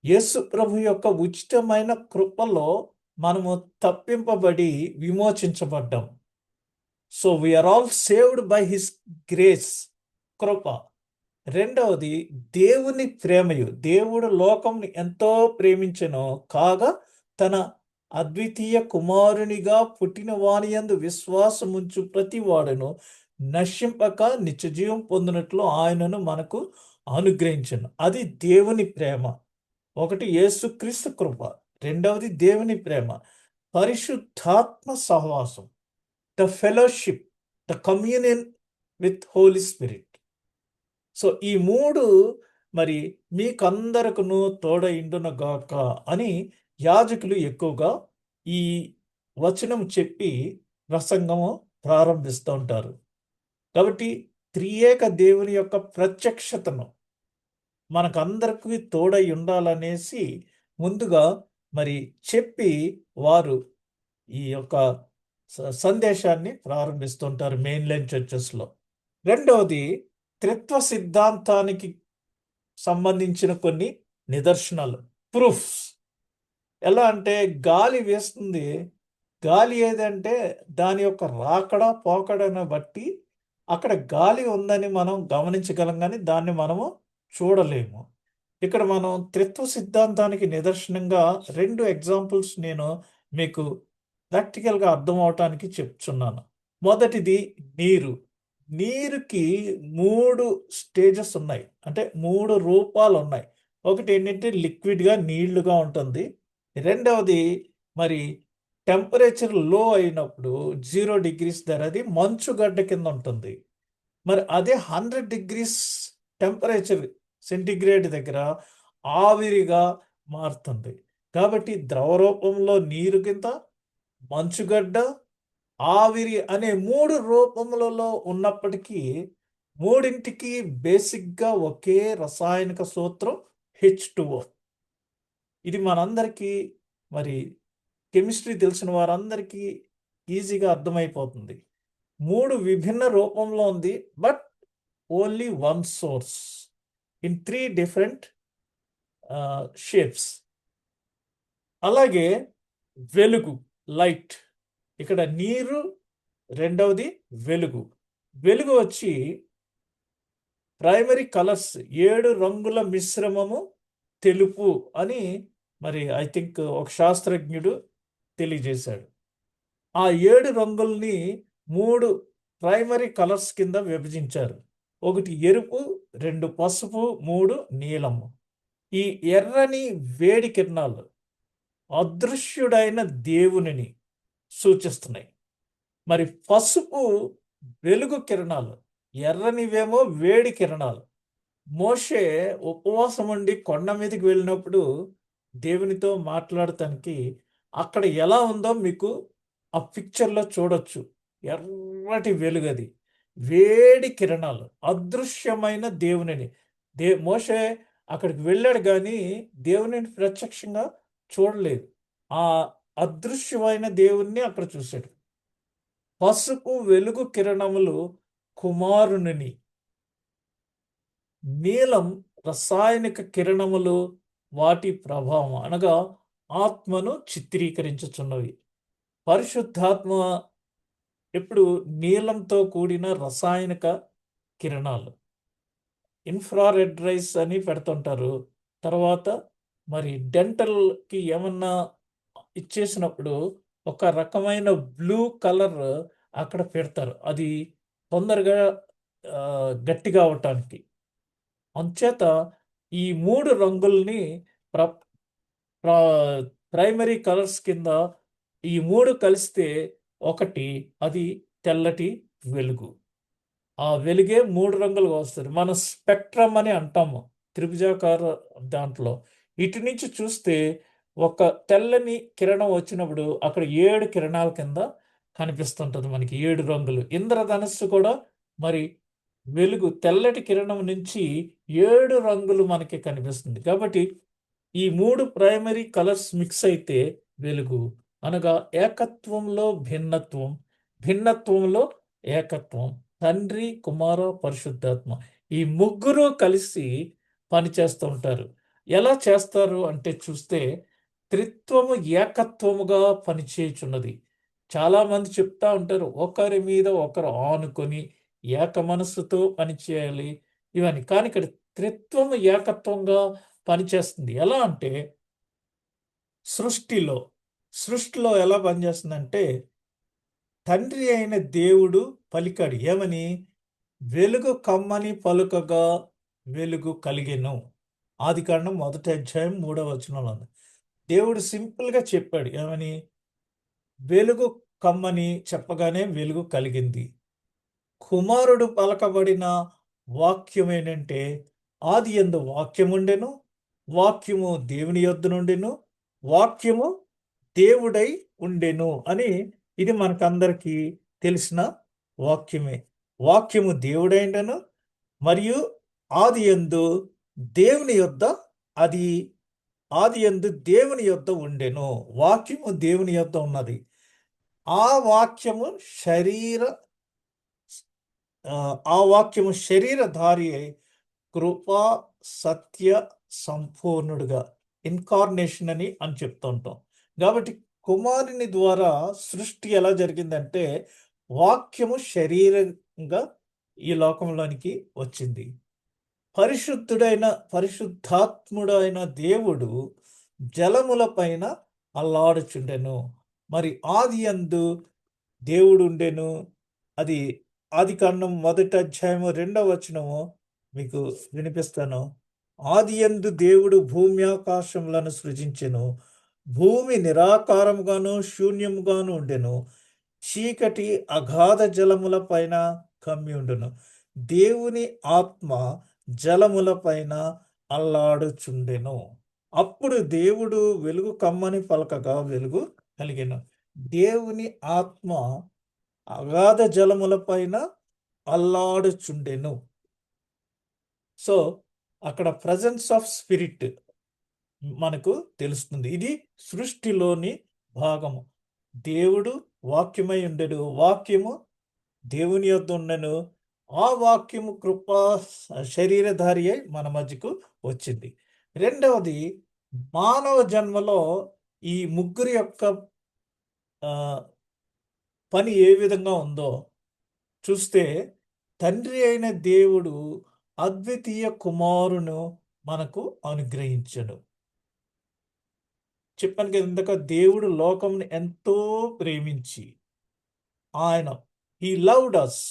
యేసు ప్రభు యొక్క ఉచితమైన కృపలో మనము తప్పింపబడి విమోచించబడ్డాం. So we are all saved by his grace, కృప. రెండవది దేవుని ప్రేమయు. దేవుడు లోకంని ఎంతో ప్రేమించెనో కాగా తన అద్వితీయ కుమారునిగా పుట్టిన వాని యందు విశ్వాసముంచు ప్రతి వాడును నశింపక నిత్యజీవం పొందినట్లు ఆయనను మనకు అనుగ్రహించను. అది దేవుని ప్రేమ. ఒకటి యేసుక్రీస్తు కృప, రెండవది దేవుని ప్రేమ, పరిశుద్ధాత్మ సహవాసం, the fellowship, the communion with Holy Spirit. So ఈ మూడు మరి మీకందరకును తోడయిండునగాక అని యాజకులు ఎక్కువగా ఈ వచనం చెప్పి ప్రసంగము ప్రారంభిస్తూ ఉంటారు. కాబట్టి త్రియేక దేవుని యొక్క ప్రత్యక్షతను మనకందరికి తోడై ఉండాలనేసి ముందుగా మరి చెప్పి వారు ఈ యొక్క సందేశాన్ని ప్రారంభిస్తుంటారు మెయిన్ లైన్ చర్చెస్లో. రెండవది త్రిత్వ సిద్ధాంతానికి సంబంధించిన కొన్ని నిదర్శనాలు, ప్రూఫ్స్. ఎలా అంటే గాలి వేస్తుంది, గాలి ఏదంటే దాని యొక్క రాకడ పోకడను బట్టి అక్కడ గాలి ఉందని మనం గమనించగలం, కానీ దాన్ని మనము చూడలేము. ఇక్కడ మనం త్రిత్వ సిద్ధాంతానికి నిదర్శనంగా 2 ఎగ్జాంపుల్స్ నేను మీకు ప్రాక్టికల్గా అర్థం అవటానికి చెప్తున్నాను. మొదటిది నీరు. నీరుకి 3 స్టేజెస్ ఉన్నాయి, అంటే 3 రూపాలు ఉన్నాయి. ఒకటి ఏంటంటే లిక్విడ్గా నీళ్లుగా ఉంటుంది. రెండవది మరి టెంపరేచర్ లో అయినప్పుడు 0 degrees దగ్గర అది మంచుగడ్డ కింద ఉంటుంది. మరి అదే 100 degrees టెంపరేచర్ సెంటిగ్రేడ్ దగ్గర ఆవిరిగా మారుతుంది. కాబట్టి ద్రవ రూపంలో నీరు కింద, మంచుగడ్డ, ఆవిరి అనే 3 రూపములలో ఉన్నప్పటికీ మూడింటికి బేసిక్గా ఒకే రసాయనిక సూత్రం H2O. ఇది మనందరికీ మరి కెమిస్ట్రీ తెలిసిన వారందరికీ ఈజీగా అర్థమైపోతుంది. 3 విభిన్న రూపంలో ఉంది, but only one source in 3 different shapes. అలాగే వెలుగు, లైట్. ఇక్కడ నీరు, రెండవది వెలుగు. వెలుగు వచ్చి ప్రైమరీ కలర్స్, 7 రంగుల మిశ్రమము తెలుపు అని మరి ఐ థింక్ ఒక శాస్త్రజ్ఞుడు తెలియజేశాడు. ఆ 7 రంగుల్ని 3 ప్రైమరీ కలర్స్ కింద విభజించారు. ఒకటి ఎరుపు, 2 పసుపు, 3 నీలము. ఈ ఎర్రని వేడి కిరణాలు అదృశ్యుడైన దేవునిని సూచిస్తున్నాయి. మరి పసుపు వెలుగు కిరణాలు, ఎర్రనివేమో వేడి కిరణాలు. మోషే ఉపవాసం ఉండి కొండ మీదకి వెళ్ళినప్పుడు దేవునితో మాట్లాడటానికి అక్కడ ఎలా ఉందో మీకు ఆ పిక్చర్లో చూడొచ్చు. ఎర్రటి వెలుగది, వేడి కిరణాలు, అదృశ్యమైన దేవునిని. మోషే అక్కడికి వెళ్ళాడు కానీ దేవునిని ప్రత్యక్షంగా చూడలేదు. ఆ అదృశ్యమైన దేవుణ్ణి అక్కడ చూశాడు. పసుపు వెలుగు కిరణములు కుమారునిని, నీలం రసాయనిక కిరణములు వాటి ప్రభావం అనగా ఆత్మను చిత్రీకరించుచున్నవి. పరిశుద్ధాత్మ ఎప్పుడు నీలంతో కూడిన రసాయనిక కిరణాలు, ఇన్ఫ్రారెడ్ రైస్ అని పెడుతుంటారు. తర్వాత మరి డెంటల్కి ఏమన్నా ఇచ్చేసినప్పుడు ఒక రకమైన బ్లూ కలర్ అక్కడ పెడతారు. అది తొందరగా గట్టిగా అవటానికి. అంచేత ఈ 3 రంగుల్ని ప్ర ప్ర ప్రైమరీ కలర్స్ కింద ఈ 3 కలిస్తే ఒకటి అది తెల్లటి వెలుగు. ఆ వెలుగే 3 రంగులుగా వస్తది. మనం స్పెక్ట్రమ్ అని అంటాము త్రిభుజాకార దాంట్లో. ఇటు నుంచి చూస్తే ఒక తెల్లని కిరణం వచ్చినప్పుడు అక్కడ 7 కిరణాల కింద కనిపిస్తుంటది మనకి 7 రంగులు. ఇంద్రధనస్సు కూడా మరి వెలుగు తెల్లటి కిరణం నుంచి 7 రంగులు మనకి కనిపిస్తుంది. కాబట్టి ఈ 3 ప్రైమరీ కలర్స్ మిక్స్ అయితే వెలుగు. అనగా ఏకత్వంలో భిన్నత్వం, భిన్నత్వంలో ఏకత్వం. తండ్రి, కుమార, పరిశుద్ధాత్మ ఈ ముగ్గురు కలిసి పనిచేస్తూ ఉంటారు. ఎలా చేస్తారు అంటే చూస్తే త్రిత్వము ఏకత్వముగా పనిచేయుచున్నది. చాలామంది చెప్తా ఉంటారు ఒకరి మీద ఒకరు ఆనుకొని ఏక మనస్సుతో పనిచేయాలి ఇవన్నీ. కానీ ఇక్కడ త్రిత్వము ఏకత్వంగా పనిచేస్తుంది. ఎలా అంటే సృష్టిలో ఎలా పనిచేస్తుందంటే తండ్రి అయిన దేవుడు పలికాడు ఏమని? వెలుగు కమ్మని పలుకగా వెలుగు కలిగెను. ఆదికాండం 1 అధ్యాయం 3వ వచనంలో ఉంది. దేవుడు సింపుల్గా చెప్పాడు ఏమని? వెలుగు కమ్మని చెప్పగానే వెలుగు కలిగింది. కుమారుడు పలకబడిన వాక్యం ఏంటంటే ఆదియందు వాక్యముండెను, వాక్యము దేవుని యొద్ద నుండెను, వాక్యము దేవుడై ఉండెను అని ఇది మనకందరికీ తెలిసిన వాక్యమే. వాక్యము దేవుడైండెను మరియు ఆదియందు దేవుని యొద్ద అది ఆదియందు దేవుని యొద్ద ఉండెను. వాక్యము దేవుని యొద్ద ఉన్నది. ఆ వాక్యము శరీరధారి అయి కృపా సత్య సంపూర్ణుడుగా ఇన్కార్నేషన్ అని చెప్తూ ఉంటాం. కాబట్టి కుమారుని ద్వారా సృష్టి ఎలా జరిగిందంటే వాక్యము శరీరంగా ఈ లోకంలోనికి వచ్చింది. పరిశుద్ధాత్ముడైన దేవుడు జలముల పైన అల్లాడుచుండెను. మరి ఆదియందు దేవుడు ఉండెను. అది ఆదికాండం 1 అధ్యాయం 2వ వచనము మీకు వినిపిస్తాను. ఆదియందు దేవుడు భూమి ఆకాశములను సృజించెను. భూమి నిరాకారముగాను శూన్యముగాను ఉండెను. చీకటి అగాధ జలముల పైన కమ్మి ఉండును. దేవుని ఆత్మ జలముల పైన అల్లాడుచుండెను. అప్పుడు దేవుడు వెలుగు కమ్మని పలకగా వెలుగు కలిగెను. దేవుని ఆత్మ అగాధ జలముల పైన అల్లాడుచుండెను. సో అక్కడ ప్రజెన్స్ ఆఫ్ స్పిరిట్ మనకు తెలుస్తుంది. ఇది సృష్టిలోని భాగము. దేవుడు వాక్యమై ఉండెను, వాక్యము దేవుని యొద్ద ఉండెను. ఆ వాక్యము కృపా శరీరధారి అయి మన మధ్యకు వచ్చింది. రెండవది మానవ జన్మలో ఈ ముగ్గురి యొక్క పని ఏ విధంగా ఉందో చూస్తే తండ్రి అయిన దేవుడు అద్వితీయ కుమారును మనకు అనుగ్రహించడు. చెప్పాను కదా ఇందాక, దేవుడు లోకంని ఎంతో ప్రేమించి ఆయన హీ లవ్డ్ అస్.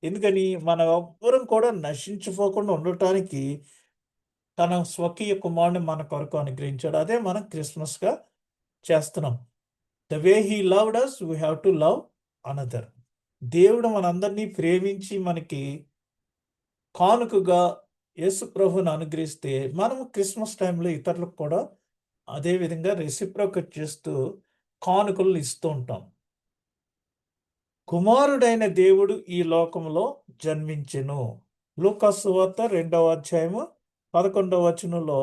ఎందుకని మనం ఎవ్వరం కూడా నశించిపోకుండా ఉండటానికి తన స్వకీయ కుమారుని మన కొరకు అనుగ్రహించాడు. అదే మనం క్రిస్మస్గా చేస్తున్నాం. The way he loved us we have to love another. దేవుడు మనందరినీ ప్రేమించి మనకి కానుకగా యేసు ప్రభువుని అనుగ్రహిస్తే మనము క్రిస్మస్ టైంలో ఇతరులకు కూడా అదే విధంగా రెసిప్రోకేట్ చేస్తూ కానుకలు ఇస్తూ ఉంటాం. కుమారుడైన దేవుడు ఈ లోకంలో జన్మించెను. లూకాసు సువార్త 2వ అధ్యాయము 11వ వచనంలో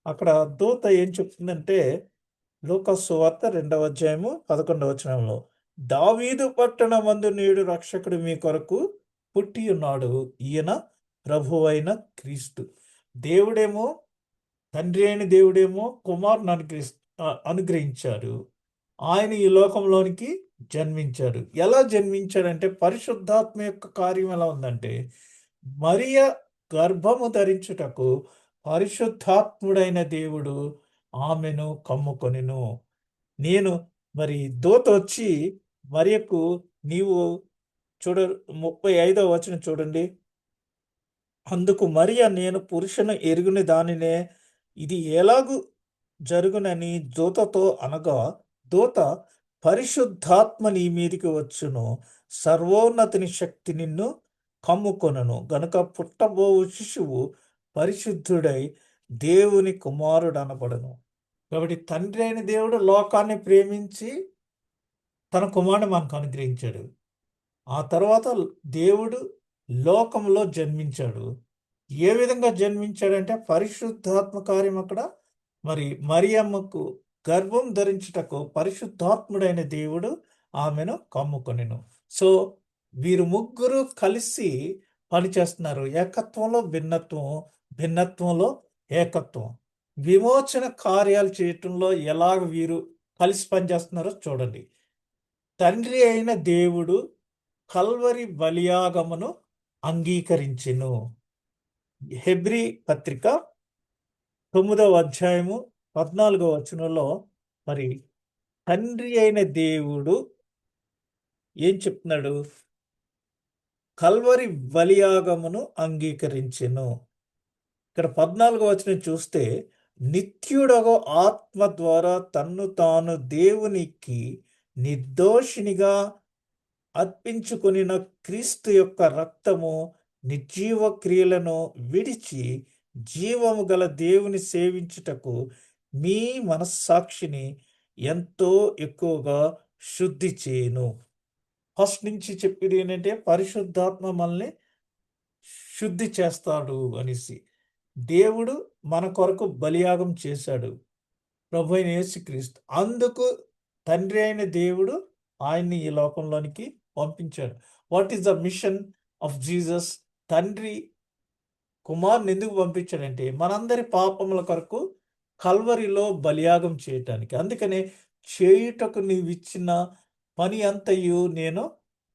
అక్కడ దూత ఏం చెప్తుందంటే, లూకాసు సువార్త 2వ అధ్యాయము 11వ వచనంలో, దావీదు పట్టణమందు నేడు రక్షకుడు మీ కొరకు పుట్టి ఉన్నాడు, ఈయన ప్రభువైన క్రీస్తు. దేవుడేమో, తండ్రి అయిన దేవుడేమో కుమారుని అనుగ్రహించాడు. ఆయన ఈ లోకంలోనికి జన్మించాడు. ఎలా జన్మించాడంటే, పరిశుద్ధాత్మ యొక్క కార్యం ఎలా ఉందంటే, మరియ గర్భము ధరించుటకు పరిశుద్ధాత్ముడైన దేవుడు ఆమెను కమ్ముకొనెను. నేను మరి దూత వచ్చి మరియకు, నీవు చూడ 35వ వచనం చూడండి. అందుకు మరియ, నేను పురుషుని ఎరుగుని దానినే, ఇది ఎలాగు జరుగునని దూతతో అనగా, దూత, పరిశుద్ధాత్మ నీ మీదికి వచ్చును, సర్వోన్నతిని శక్తి నిన్ను కమ్ముకొనను గనుక పుట్టబోవు శిశువు పరిశుద్ధుడై దేవుని కుమారుడు అనబడను. కాబట్టి తండ్రి అయిన దేవుడు లోకాన్ని ప్రేమించి తన కుమారుని మనకు అనుగ్రహించాడు. ఆ తర్వాత దేవుడు లోకంలో జన్మించాడు. ఏ విధంగా జన్మించాడంటే, పరిశుద్ధాత్మ కార్యం అక్కడ మరి మరియమ్మకు గర్భం ధరించుటకు పరిశుద్ధాత్ముడైన దేవుడు ఆమెను కమ్ముకొనెను. సో వీరు ముగ్గురు కలిసి పనిచేస్తున్నారు. ఏకత్వంలో భిన్నత్వం, భిన్నత్వంలో ఏకత్వం. విమోచన కార్యాలు చేయటంలో ఎలాగ వీరు కలిసి పనిచేస్తున్నారో చూడండి. తండ్రి అయిన దేవుడు కల్వరి బలియాగమును అంగీకరించెను. హెబ్రీ పత్రిక 9వ అధ్యాయము 14వ వచనంలో మరి తండ్రి అయిన దేవుడు ఏం చెప్తున్నాడు? కల్వరి బలియాగమును అంగీకరించెను. ఇక్కడ 14వ వచనం చూస్తే, నిత్యుడగు ఆత్మ ద్వారా తన్ను తాను దేవునికి నిర్దోషినిగా అర్పించుకొనిన క్రీస్తు యొక్క రక్తము నిర్జీవ క్రియలను విడిచి జీవము గల దేవుని సేవించుటకు మీ మనస్సాక్షిని ఎంతో ఎక్కువగా శుద్ధి చేయను. ఫస్ట్ నుంచి చెప్పేది ఏంటంటే, పరిశుద్ధాత్మ మనల్ని శుద్ధి చేస్తాడు అనేసి. దేవుడు మన కొరకు బలియాగం చేశాడు, ప్రభు అయిన యేసుక్రీస్తు. అందుకు తండ్రి అయిన దేవుడు ఆయన్ని ఈ లోకంలోనికి పంపించాడు. What is the machine of Jesus? తండ్రి కుమారుని ఎందుకు పంపించాడంటే, మనందరి పాపముల కొరకు కల్వరిలో బలియాగం చేయటానికి. అందుకనే చేయుటకు నీవిచ్చిన పని అంతయు నేను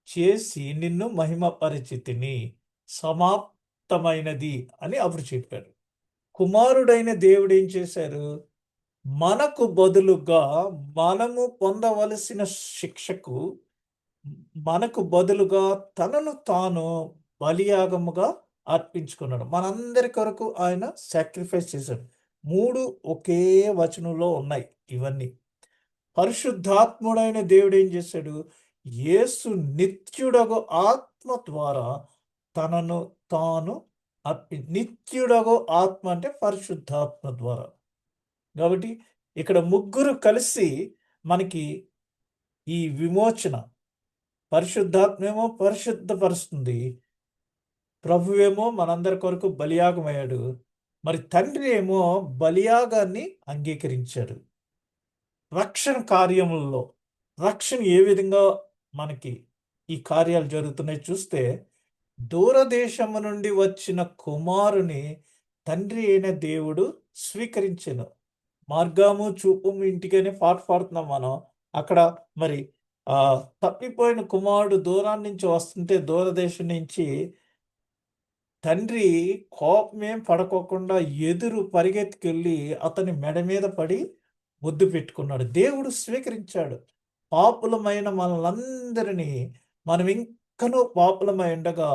చేసి నిన్ను మహిమపరిచితిని, సమాప్తమైనది అని అప్పుడు చెప్పాడు. కుమారుడైన దేవుడు ఏం చేశారు? మనకు బదులుగా, మనము పొందవలసిన శిక్షకు మనకు బదులుగా తనను తాను బలియాగముగా అర్పించుకున్నాడు. మనందరి కొరకు ఆయన సాక్రిఫైస్ చేశాడు. 3 ఒకే వచనంలో ఉన్నాయి ఇవన్నీ. పరిశుద్ధాత్ముడైన దేవుడు ఏం చేశాడు? యేసు నిత్యుడగు ఆత్మ ద్వారా తనను తాను నిత్యుడగు ఆత్మ అంటే పరిశుద్ధాత్మ ద్వారా. కాబట్టి ఇక్కడ ముగ్గురు కలిసి మనకి ఈ విమోచన, పరిశుద్ధాత్మేమో పరిశుద్ధపరుస్తుంది, ప్రభువేమో మనందరి కొరకు బలియాగమయ్యాడు, మరి తండ్రి ఏమో బలియాగాన్ని అంగీకరించాడు. రక్షణ కార్యములలో రక్షణ ఏ విధంగా మనకి ఈ కార్యాలు జరుగుతున్నాయి చూస్తే, దూరదేశము నుండి వచ్చిన కుమారుని తండ్రి అయిన దేవుడు స్వీకరించెను. మార్గము చూపుము ఇంటికని పాట పాడుతున్నాం మనం. అక్కడ మరి తప్పిపోయిన కుమారుడు దూరాన్ని నుంచి వస్తుంటే, దూరదేశం నుంచి తండ్రి కోపమేం పడకోకుండా ఎదురు పరిగెత్తుకెళ్ళి అతని మెడ మీద పడి ముద్దు పెట్టుకున్నాడు. దేవుడు స్వీకరించాడు. పాపులమైన మనలందరినీ, మనం ఇంకనూ పాపులమై ఉండగా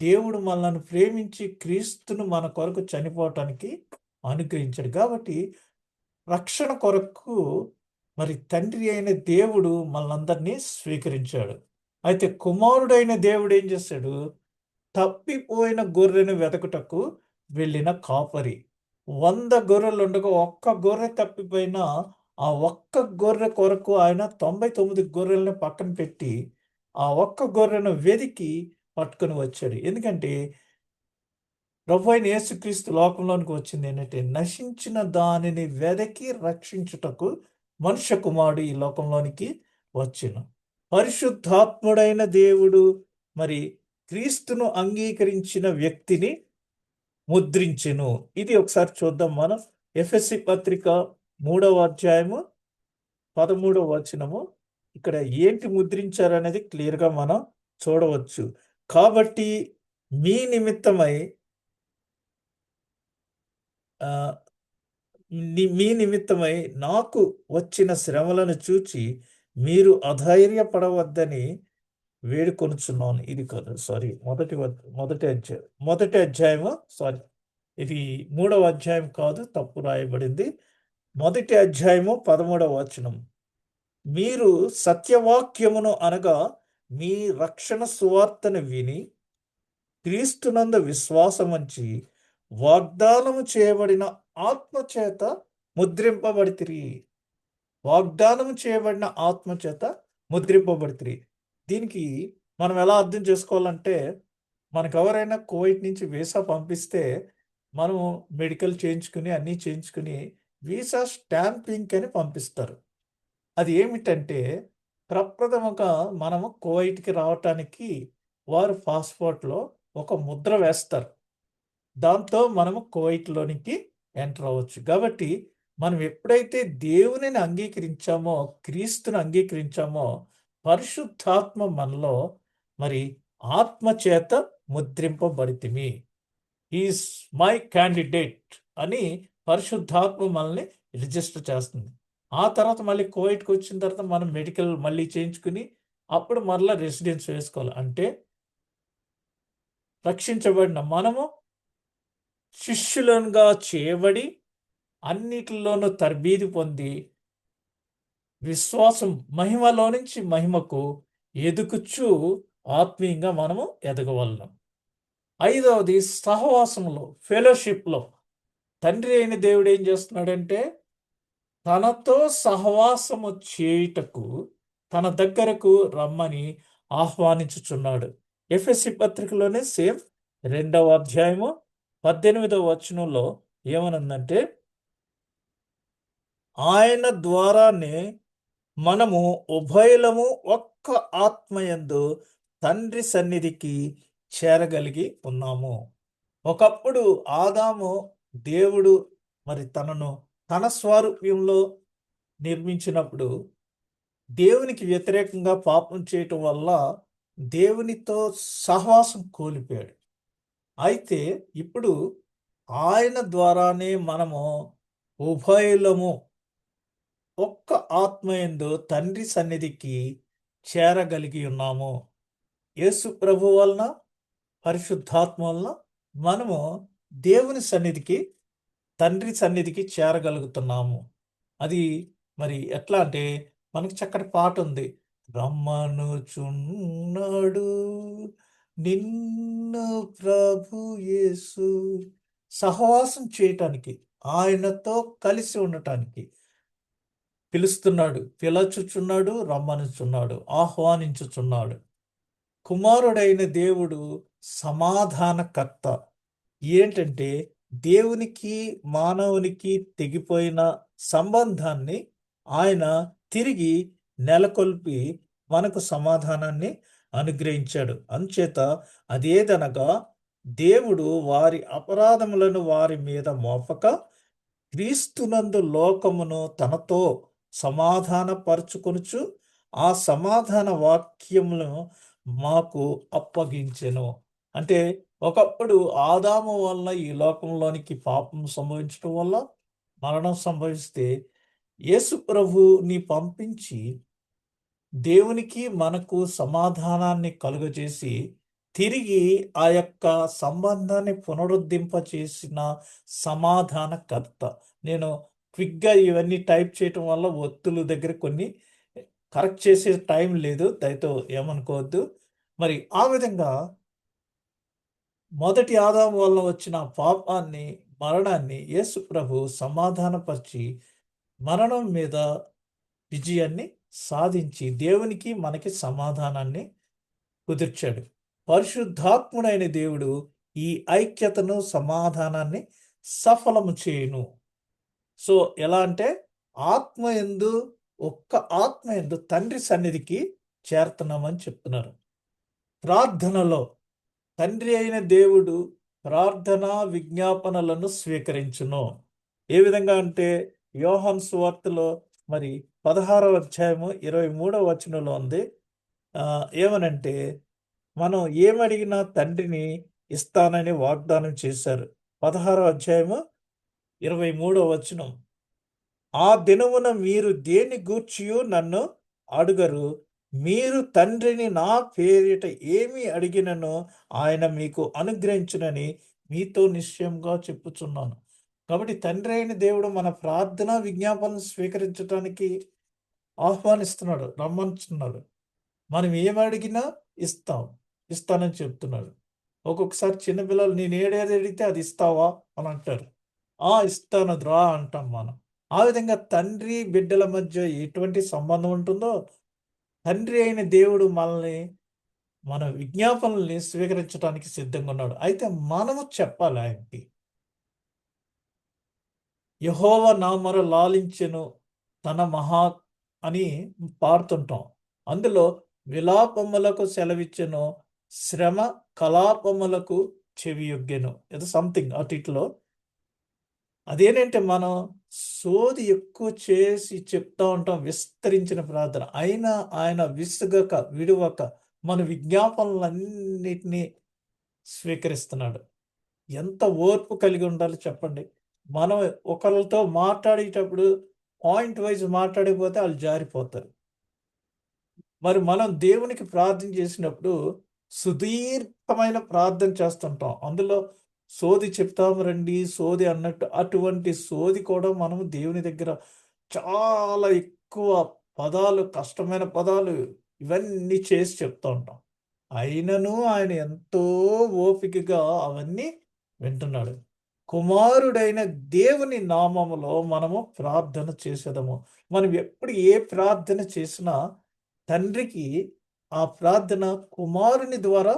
దేవుడు మనలను ప్రేమించి క్రీస్తును మన కొరకు చనిపోవటానికి అనుగ్రహించాడు. కాబట్టి రక్షణ కొరకు మరి తండ్రి అయిన దేవుడు మనలందరినీ స్వీకరించాడు. అయితే కుమారుడైన దేవుడు ఏం చేశాడు? తప్పిపోయిన గొర్రెను వెతకుటకు వెళ్ళిన కాపరి. 100 గొర్రెలుండగా ఒక్క గొర్రె తప్పిపోయినా ఆ ఒక్క గొర్రె కొరకు ఆయన 99 గొర్రెలను పక్కన పెట్టి ఆ ఒక్క గొర్రెను వెదికి పట్టుకొని వచ్చాడు. ఎందుకంటే ప్రభువైన యేసుక్రీస్తు లోకంలోనికి వచ్చింది ఏంటంటే, నశించిన దానిని వెదకి రక్షించుటకు మనుష్య కుమారుడు ఈ లోకంలోనికి వచ్చెను. పరిశుద్ధాత్ముడైన దేవుడు మరి క్రీస్తును అంగీకరించిన వ్యక్తిని ముద్రించెను. ఇది ఒకసారి చూద్దాం మనం. ఎఫెసీ పత్రిక 3వ అధ్యాయము 13వ వచనము. ఇక్కడ ఏంటి ముద్రించారనేది క్లియర్‌గా మనం చూడవచ్చు. కాబట్టి మీ నిమిత్తమై ఆహ్, మీ నిమిత్తమై నాకు వచ్చిన శ్రమలను చూచి మీరు అధైర్యపడవద్దని వేడుకొనుచున్నాను. ఇది కాదు, సారీ, మొదటి అధ్యాయము, సారీ, ఇది 3వ అధ్యాయం కాదు, తప్పు రాయబడింది. మొదటి అధ్యాయము 13వ వచనం. మీరు సత్యవాక్యమును అనగా మీ రక్షణ సువార్తను విని క్రీస్తునందు విశ్వాసముంచి వాగ్దానము చేయబడిన ఆత్మచేత ముద్రింపబడితిరి. వాగ్దానము చేయబడిన ఆత్మచేత ముద్రింపబడితిరి. దీనికి మనం ఎలా అర్థం చేసుకోవాలంటే, మనకు ఎవరైనా కువైట్ నుంచి వీసా పంపిస్తే మనము మెడికల్ చేయించుకుని అన్నీ చేయించుకుని వీసా స్టాంపింగ్ అని పంపిస్తారు. అది ఏమిటంటే, ప్రప్రథమంగా మనము కువైట్‌కి రావటానికి వారు పాస్‌పోర్ట్‌లో ఒక ముద్ర వేస్తారు. దాంతో మనము కువైట్‌లోనికి ఎంటర్ అవ్వచ్చు. కాబట్టి మనం ఎప్పుడైతే దేవునిని అంగీకరించామో, క్రీస్తుని అంగీకరించామో, పరిశుద్ధాత్మ మనలో మరి ఆత్మ చేత ముద్రింపబడితిమి. ఈస్ మై క్యాండిడేట్ అని పరిశుద్ధాత్మ మనల్ని రిజిస్టర్ చేస్తుంది. ఆ తర్వాత మళ్ళీ కువైట్‌కి వచ్చిన తర్వాత మనం మెడికల్ మళ్ళీ చేయించుకుని అప్పుడు మరలా రెసిడెన్స్ వేసుకోవాలి. అంటే రక్షించబడిన మనము శిష్యులుగా చేయబడి అన్నిటిలోనూ తర్బీదు పొంది విశ్వాసం మహిమలో నుంచి మహిమకు ఎదుగుచూ ఆత్మీయంగా మనము ఎదగవలెను. 5వది సహవాసంలో, ఫెలోషిప్‌లో తండ్రి అయిన దేవుడు ఏం చేస్తున్నాడంటే, తనతో సహవాసము చేయుటకు తన దగ్గరకు రమ్మని ఆహ్వానించుచున్నాడు. ఎఫెసీ పత్రికలోనే సేమ్ 2వ అధ్యాయము 18వ వచనంలో ఏమనుందంటే, ఆయన ద్వారానే మనము ఉభయులము ఒక్క ఆత్మయందు తండ్రి సన్నిధికి చేరగలిగి ఉన్నాము. ఒకప్పుడు ఆదాము దేవుడు మరి తనను తన స్వారూప్యంలో నిర్మించినప్పుడు దేవునికి వ్యతిరేకంగా పాపం చేయటం వల్ల దేవునితో సహవాసం కోల్పోయాడు. అయితే ఇప్పుడు ఆయన ద్వారానే మనము ఉభయులము ఒక్క ఆత్మయందు తండ్రి సన్నిధికి చేరగలిగి ఉన్నాము. యేసు ప్రభు వలన, పరిశుద్ధాత్మ వలన మనము దేవుని సన్నిధికి, తండ్రి సన్నిధికి చేరగలుగుతున్నాము. అది మరి ఎట్లా అంటే, మనకి చక్కటి పాట ఉంది. రమ్మనుచున్నాడు నిన్ను ప్రభు యేసు, సహవాసం చేయటానికి, ఆయనతో కలిసి ఉండటానికి పిలుస్తున్నాడు, పిలచుచున్నాడు, రమ్మనుచున్నాడు, ఆహ్వానించుచున్నాడు. కుమారుడైన దేవుడు సమాధానకర్త. ఏంటంటే, దేవునికి మానవునికి తెగిపోయిన సంబంధాన్ని ఆయన తిరిగి నెలకొల్పి మనకు సమాధానాన్ని అనుగ్రహించాడు. అంచేత అదేదనగా, దేవుడు వారి అపరాధములను వారి మీద మోపక క్రీస్తునందు లోకమును తనతో సమాధానపరుచుకొనుచు ఆ సమాధాన వాక్యములను మాకు అప్పగించెను. అంటే ఒకప్పుడు ఆదాము వల్ల ఈ లోకంలోనికి పాపం సంభవించడం వల్ల మరణం సంభవిస్తే యేసు ప్రభుని పంపించి దేవునికి మనకు సమాధానాన్ని కలుగజేసి తిరిగి ఆ యొక్క సంబంధాన్ని పునరుద్ధరింపచేసిన సమాధానకర్త. నేను క్విక్గా ఇవన్నీ టైప్ చేయటం వల్ల ఒత్తులు దగ్గర కొన్ని కరెక్ట్ చేసే టైం లేదు, దయతో ఏమనుకోవద్దు. మరి ఆ విధంగా మొదటి ఆదాము వల్ల వచ్చిన పాపాన్ని, మరణాన్ని యేసు ప్రభు సమాధానపరిచి మరణం మీద విజయాన్ని సాధించి దేవునికి మనకి సమాధానాన్ని కుదిర్చాడు. పరిశుద్ధాత్ముడైన దేవుడు ఈ ఐక్యతను, సమాధానాన్ని సఫలము చేయును. సో ఎలా అంటే ఒక్క ఆత్మ యందు తండ్రి సన్నిధికి చేరుతున్నామని చెప్తున్నారు. ప్రార్థనలో తండ్రి అయిన దేవుడు ప్రార్థనా విజ్ఞాపనలను స్వీకరించును. ఏ విధంగా అంటే యోహాను సువార్తలో మరి 16వ అధ్యాయము 23వ వచనంలో ఉంది. ఏమనంటే మనం ఏమడిగినా తండ్రిని ఇస్తానని వాగ్దానం చేశారు. 16వ అధ్యాయము 23వ వచనం. ఆ దినమున మీరు దేని గూర్చియు నన్ను అడుగరు, మీరు తండ్రిని నా పేరిట ఏమి అడిగిననో ఆయన మీకు అనుగ్రహించునని మీతో నిశ్చయంగా చెప్పుచున్నాను. కాబట్టి తండ్రి అయిన దేవుడు మన ప్రార్థనా విజ్ఞాపనలు స్వీకరించడానికి ఆహ్వానిస్తున్నాడు, రమ్మంటున్నాడు. మనం ఏమడిగినా ఇస్తానని చెప్తున్నాడు. ఒక్కొక్కసారి చిన్నపిల్లలు నేను ఏడేది అడిగితే అది ఇస్తావా అని అంటారు. ఇస్తాను రా అంటాం మనం. ఆ విధంగా తండ్రి బిడ్డల మధ్య ఎటువంటి సంబంధం ఉంటుందో తండ్రి అయిన దేవుడు మన విజ్ఞాపనల్ని స్వీకరించడానికి సిద్ధంగా ఉన్నాడు. అయితే మనము చెప్పాలి ఆయనకి. యెహోవా నా మొర లాలించెను తన మహా అని పాడుతుంటాం. అందులో విలాపములకు సెలవిచ్చెను, శ్రమ కలాపములకు చెవియొగ్గెను. ఏదో సంథింగ్ అటు ఇటులో. అదేంటంటే మనం సోది ఎక్కువ చేసి చెప్తా ఉంటాం, విస్తరించిన ప్రార్థన. అయినా ఆయన విసుగక, విడువక మన విజ్ఞాపనలన్నిటినీ స్వీకరిస్తున్నాడు. ఎంత ఓర్పు కలిగి ఉండాలి చెప్పండి. మనం ఒకళ్ళతో మాట్లాడేటప్పుడు పాయింట్ వైజ్ మాట్లాడకపోతే వాళ్ళు జారిపోతారు. మరి మనం దేవునికి ప్రార్థన చేసినప్పుడు సుదీర్ఘమైన ప్రార్థన చేస్తుంటాం. అందులో సోది చెప్తాము రండి, సోది అన్నట్టు అటువంటి సోది కూడా మనము దేవుని దగ్గర చాలా ఎక్కువ పదాలు, కష్టమైన పదాలు ఇవన్నీ చేసి చెప్తూ ఉంటాం. అయినను ఆయన ఎంతో ఓపికగా అవన్నీ వింటున్నాడు. కుమారుడైన దేవుని నామములో మనము ప్రార్థన చేసేదము. మనం ఎప్పుడు ఏ ప్రార్థన చేసినా తండ్రికి ఆ ప్రార్థన కుమారుని ద్వారా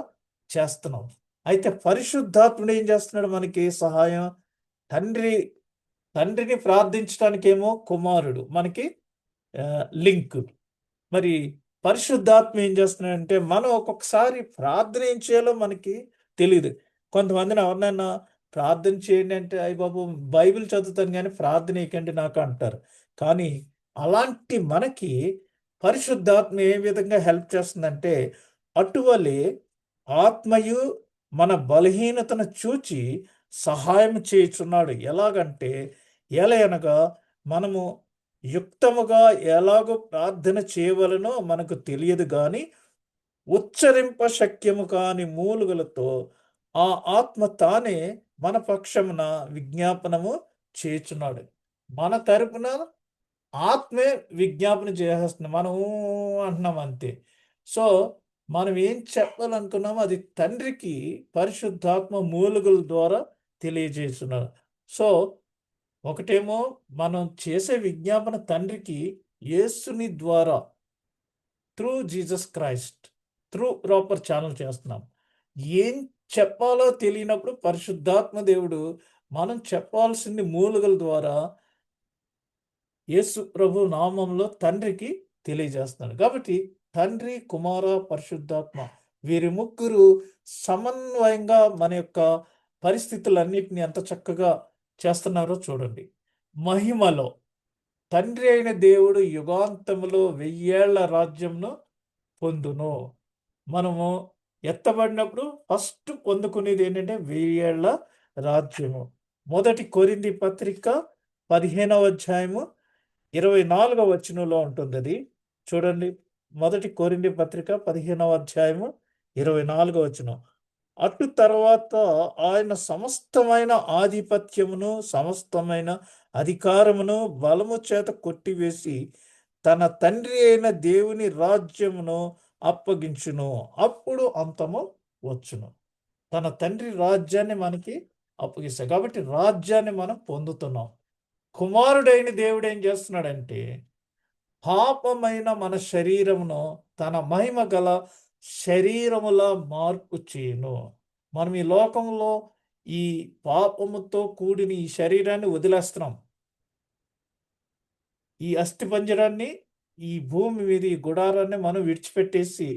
చేస్తున్నాం. అయితే పరిశుద్ధాత్ముడు ఏం చేస్తున్నాడు మనకి సహాయం? తండ్రిని ప్రార్థించడానికేమో కుమారుడు మనకి లింక్. మరి పరిశుద్ధాత్మ ఏం చేస్తున్నాడంటే మనం ఒక్కొక్కసారి ప్రార్థన ఏం చేయాలో మనకి తెలియదు. కొంతమందిని ఎవరినైనా ప్రార్థన చేయండి అంటే అయ్య బాబు బైబిల్ చదువుతాను కానీ ప్రార్థన చేయకండి నాకు అంటారు. కానీ అలాంటి మనకి పరిశుద్ధాత్మ ఏ విధంగా హెల్ప్ చేస్తుందంటే అటువలే ఆత్మయు మన బలహీనతను చూచి సహాయం చేయుచున్నాడు. ఎలాగంటే ఎలయనగా మనము యుక్తముగా ఎలాగో ప్రార్థన చేయవలనో మనకు తెలియదు గాని ఉచ్చరింప శక్యము కాని మూలుగులతో ఆ ఆత్మ తానే మన పక్షమున విజ్ఞాపనము చేయుచున్నాడు. మన తరపున ఆత్మే విజ్ఞాపన చేసేస్తుంది. మనం అంటున్నాం అంతే. సో మనం ఏం చెప్పాలనుకున్నామో అది తండ్రికి పరిశుద్ధాత్మ మూలుగుల ద్వారా తెలియజేస్తున్నారు. సో ఒకటేమో మనం చేసే విజ్ఞాపన తండ్రికి యేసుని ద్వారా through Jesus Christ through proper channel చేస్తున్నాం. ఏం చెప్పాలో తెలియనప్పుడు పరిశుద్ధాత్మ దేవుడు మనం చెప్పాల్సింది మూలుగల ద్వారా యేసు ప్రభు నామంలో తండ్రికి తెలియజేస్తున్నాడు. కాబట్టి తండ్రి, కుమార, పరిశుద్ధాత్మ వీరి ముగ్గురు సమన్వయంగా మన యొక్క పరిస్థితులన్నిటిని ఎంత చక్కగా చేస్తున్నారో చూడండి. మహిమలో తండ్రి అయిన దేవుడు యుగాంతములో 1000 ఏళ్ల రాజ్యంను పొందును. మనము ఎత్తబడినప్పుడు ఫస్ట్ పొందుకునేది ఏంటంటే 1000 ఏళ్ల రాజ్యము. మొదటి కొరింథీ పత్రిక 15వ అధ్యాయము 24వ వచనంలో ఉంటుందది. చూడండి. మొదటి కొరింథీ పత్రిక 15వ అధ్యాయము 24వ వచనం. అటు తర్వాత ఆయన సమస్తమైన ఆధిపత్యమును, సమస్తమైన అధికారమును బలము చేత కొట్టివేసి, తన తండ్రి అయిన దేవుని రాజ్యమును అప్పగించును. అప్పుడు అంతము వచ్చును. తన తండ్రి రాజ్యాన్ని మనకి అప్పగిస్తాడు. కాబట్టి రాజ్యాన్ని మనం పొందుతున్నాం. కుమారుడైన దేవుడు ఏం చేస్తున్నాడంటే, పాపమైన మన శరీరమును తన మహిమ గల శరీరములా మార్పు చేయును. మనం ఈ లోకంలో ఈ పాపముతో కూడిన ఈ శరీరాన్ని వదిలేస్తున్నాం. ఈ అస్థిపంజరాన్ని, ఈ భూమి మీద ఈ గుడారాన్ని మనం విడిచిపెట్టేసి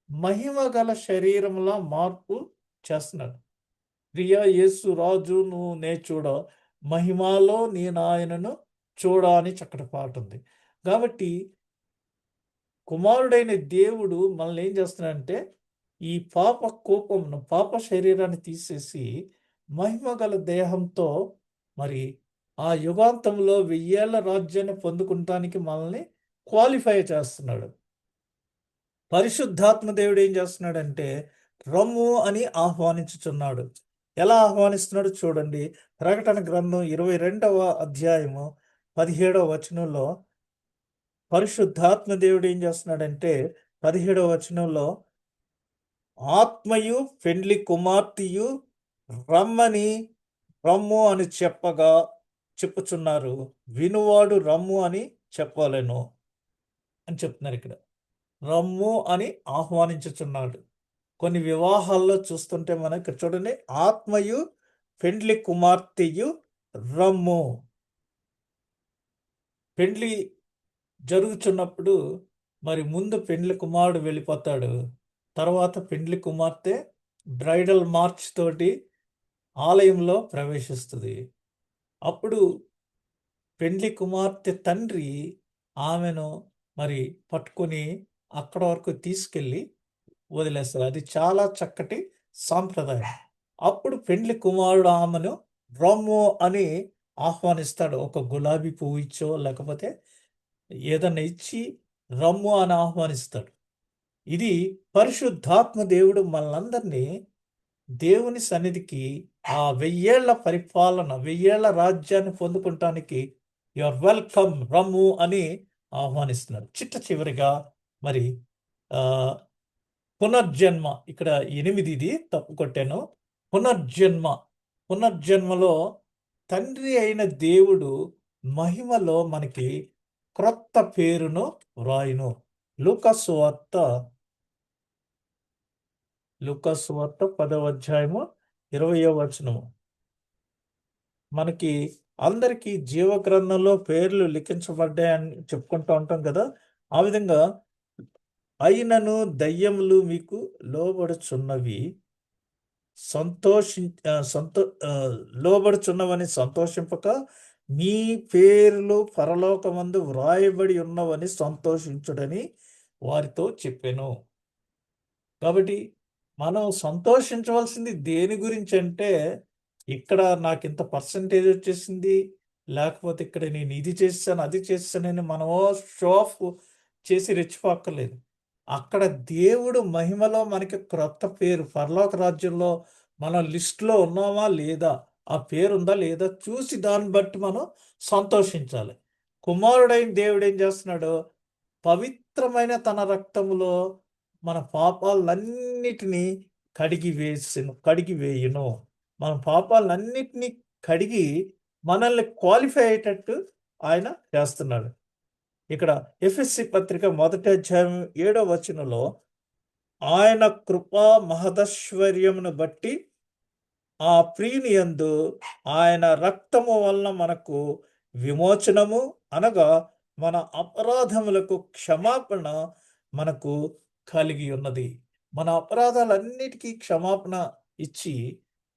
మహిమ గల శరీరములా మార్పు చేస్తున్నాడు. ప్రియా యేసు రాజు నువ్వు నే చూడ, మహిమలో నేను ఆయనను చూడ అని చక్కటి పాట ఉంది. కాబట్టి కుమారుడైన దేవుడు మనల్ని ఏం చేస్తున్నాడంటే, ఈ పాప కోపమును, పాప శరీరాన్ని తీసేసి మహిమ గల దేహంతో మరి ఆ యుగాంతంలో 1000 ఏళ్ల రాజ్యాన్ని పొందుకుంటానికి మనల్ని క్వాలిఫై చేస్తున్నాడు. పరిశుద్ధాత్మ దేవుడు ఏం చేస్తున్నాడంటే, రమ్ము అని ఆహ్వానించుచున్నాడు. ఎలా ఆహ్వానిస్తున్నాడో చూడండి. ప్రకటన గ్రంథం 22వ అధ్యాయము 17వ వచనంలో పరిశుద్ధాత్మ దేవుడు ఏం చేస్తున్నాడంటే, 17వ వచనంలో ఆత్మయు పెండ్లి కుమార్తెయు రమ్మని రమ్ము అని చెప్పుచున్నారు. వినువాడు రమ్ము అని చెప్పాలెను అని చెప్తున్నారు ఇక్కడ. రమ్ము అని ఆహ్వానించుచున్నాడు. కొన్ని వివాహాల్లో చూస్తుంటే మనం ఇక్కడ చూడండి, ఆత్మయు పెండ్లి కుమార్తెయు రమ్ము. పెండ్లి జరుగుతున్నప్పుడు మరి ముందు పెండ్లి కుమారుడు వెళ్ళిపోతాడు. తర్వాత పెండ్లి కుమార్తె బ్రైడల్ మార్చ్ తోటి ఆలయంలో ప్రవేశిస్తుంది. అప్పుడు పెండ్లి కుమార్తె తండ్రి ఆమెను మరి పట్టుకొని అక్కడ వరకు తీసుకెళ్ళి వదిలేస్తారు. అది చాలా చక్కటి సాంప్రదాయం. అప్పుడు పెండ్లి కుమారుడు ఆమెను రమ్ము అని ఆహ్వానిస్తాడు. ఒక గులాబీ పువ్వు ఇచ్చో లేకపోతే ఏదన్నా ఇచ్చి రమ్ము అని ఆహ్వానిస్తాడు. ఇది పరిశుద్ధాత్మ దేవుడు మనందరినీ దేవుని సన్నిధికి ఆ 1000 ఏళ్ల పరిపాలన, 1000 ఏళ్ల రాజ్యాన్ని పొందుకుంటానికి యు ఆర్ వెల్కమ్ రమ్ము అని ఆహ్వానిస్తున్నారు. చిట్ట చివరిగా మరి పునర్జన్మ, ఇక్కడ 8 ఇది తప్పు కొట్టాను. పునర్జన్మలో తండ్రి అయిన దేవుడు మహిమలో మనకి క్రొత్త పేరును వ్రాయును. లూకాసు వార్త 10వ అధ్యాయము 20వ వచనము. మనకి అందరికీ జీవ గ్రంథంలో పేర్లు లిఖించబడ్డాయని చెప్పుకుంటూ ఉంటాం కదా. ఆ విధంగా అయినను దయ్యములు మీకు లోబడుచున్నవి లోబడుచున్నవని సంతోషింపక మీ పేర్లు పరలోకమందు వ్రాయబడి ఉన్నవని సంతోషించుడని వారితో చెప్పాను. కాబట్టి మనం సంతోషించవలసింది దేని గురించి అంటే, ఇక్కడ నాకు ఇంత పర్సంటేజ్ వచ్చేసింది, లేకపోతే ఇక్కడ నేను ఇది చేశాను అది చేశానని మనమో షో ఆఫ్ చేసి రెచ్చిపోక్కర్లేదు. అక్కడ దేవుడు మహిమలో మనకి క్రొత్త పేరు, పరలోక రాజ్యంలో మనం లిస్టులో ఉన్నామా లేదా, ఆ పేరు ఉందా లేదా చూసి దాన్ని బట్టి మనం సంతోషించాలి. కుమారుడైన దేవుడు ఏం చేస్తున్నాడు, పవిత్రమైన తన రక్తములో మన పాపాలన్నిటినీ కడిగి వేయును. మన పాపాలన్నిటినీ కడిగి మనల్ని క్వాలిఫై అయ్యేటట్టు ఆయన చేస్తున్నాడు. ఇక్కడ ఎఫెసీ పత్రిక 1వ అధ్యాయం 7వ వచనంలో ఆయన కృపా మహదైశ్వర్యమును బట్టి ఆ ప్రియుని యందు ఆయన రక్తము వలన మనకు విమోచనము, అనగా మన అపరాధములకు క్షమాపణ మనకు కలిగి ఉన్నది. మన అపరాధాలన్నిటికీ క్షమాపణ ఇచ్చి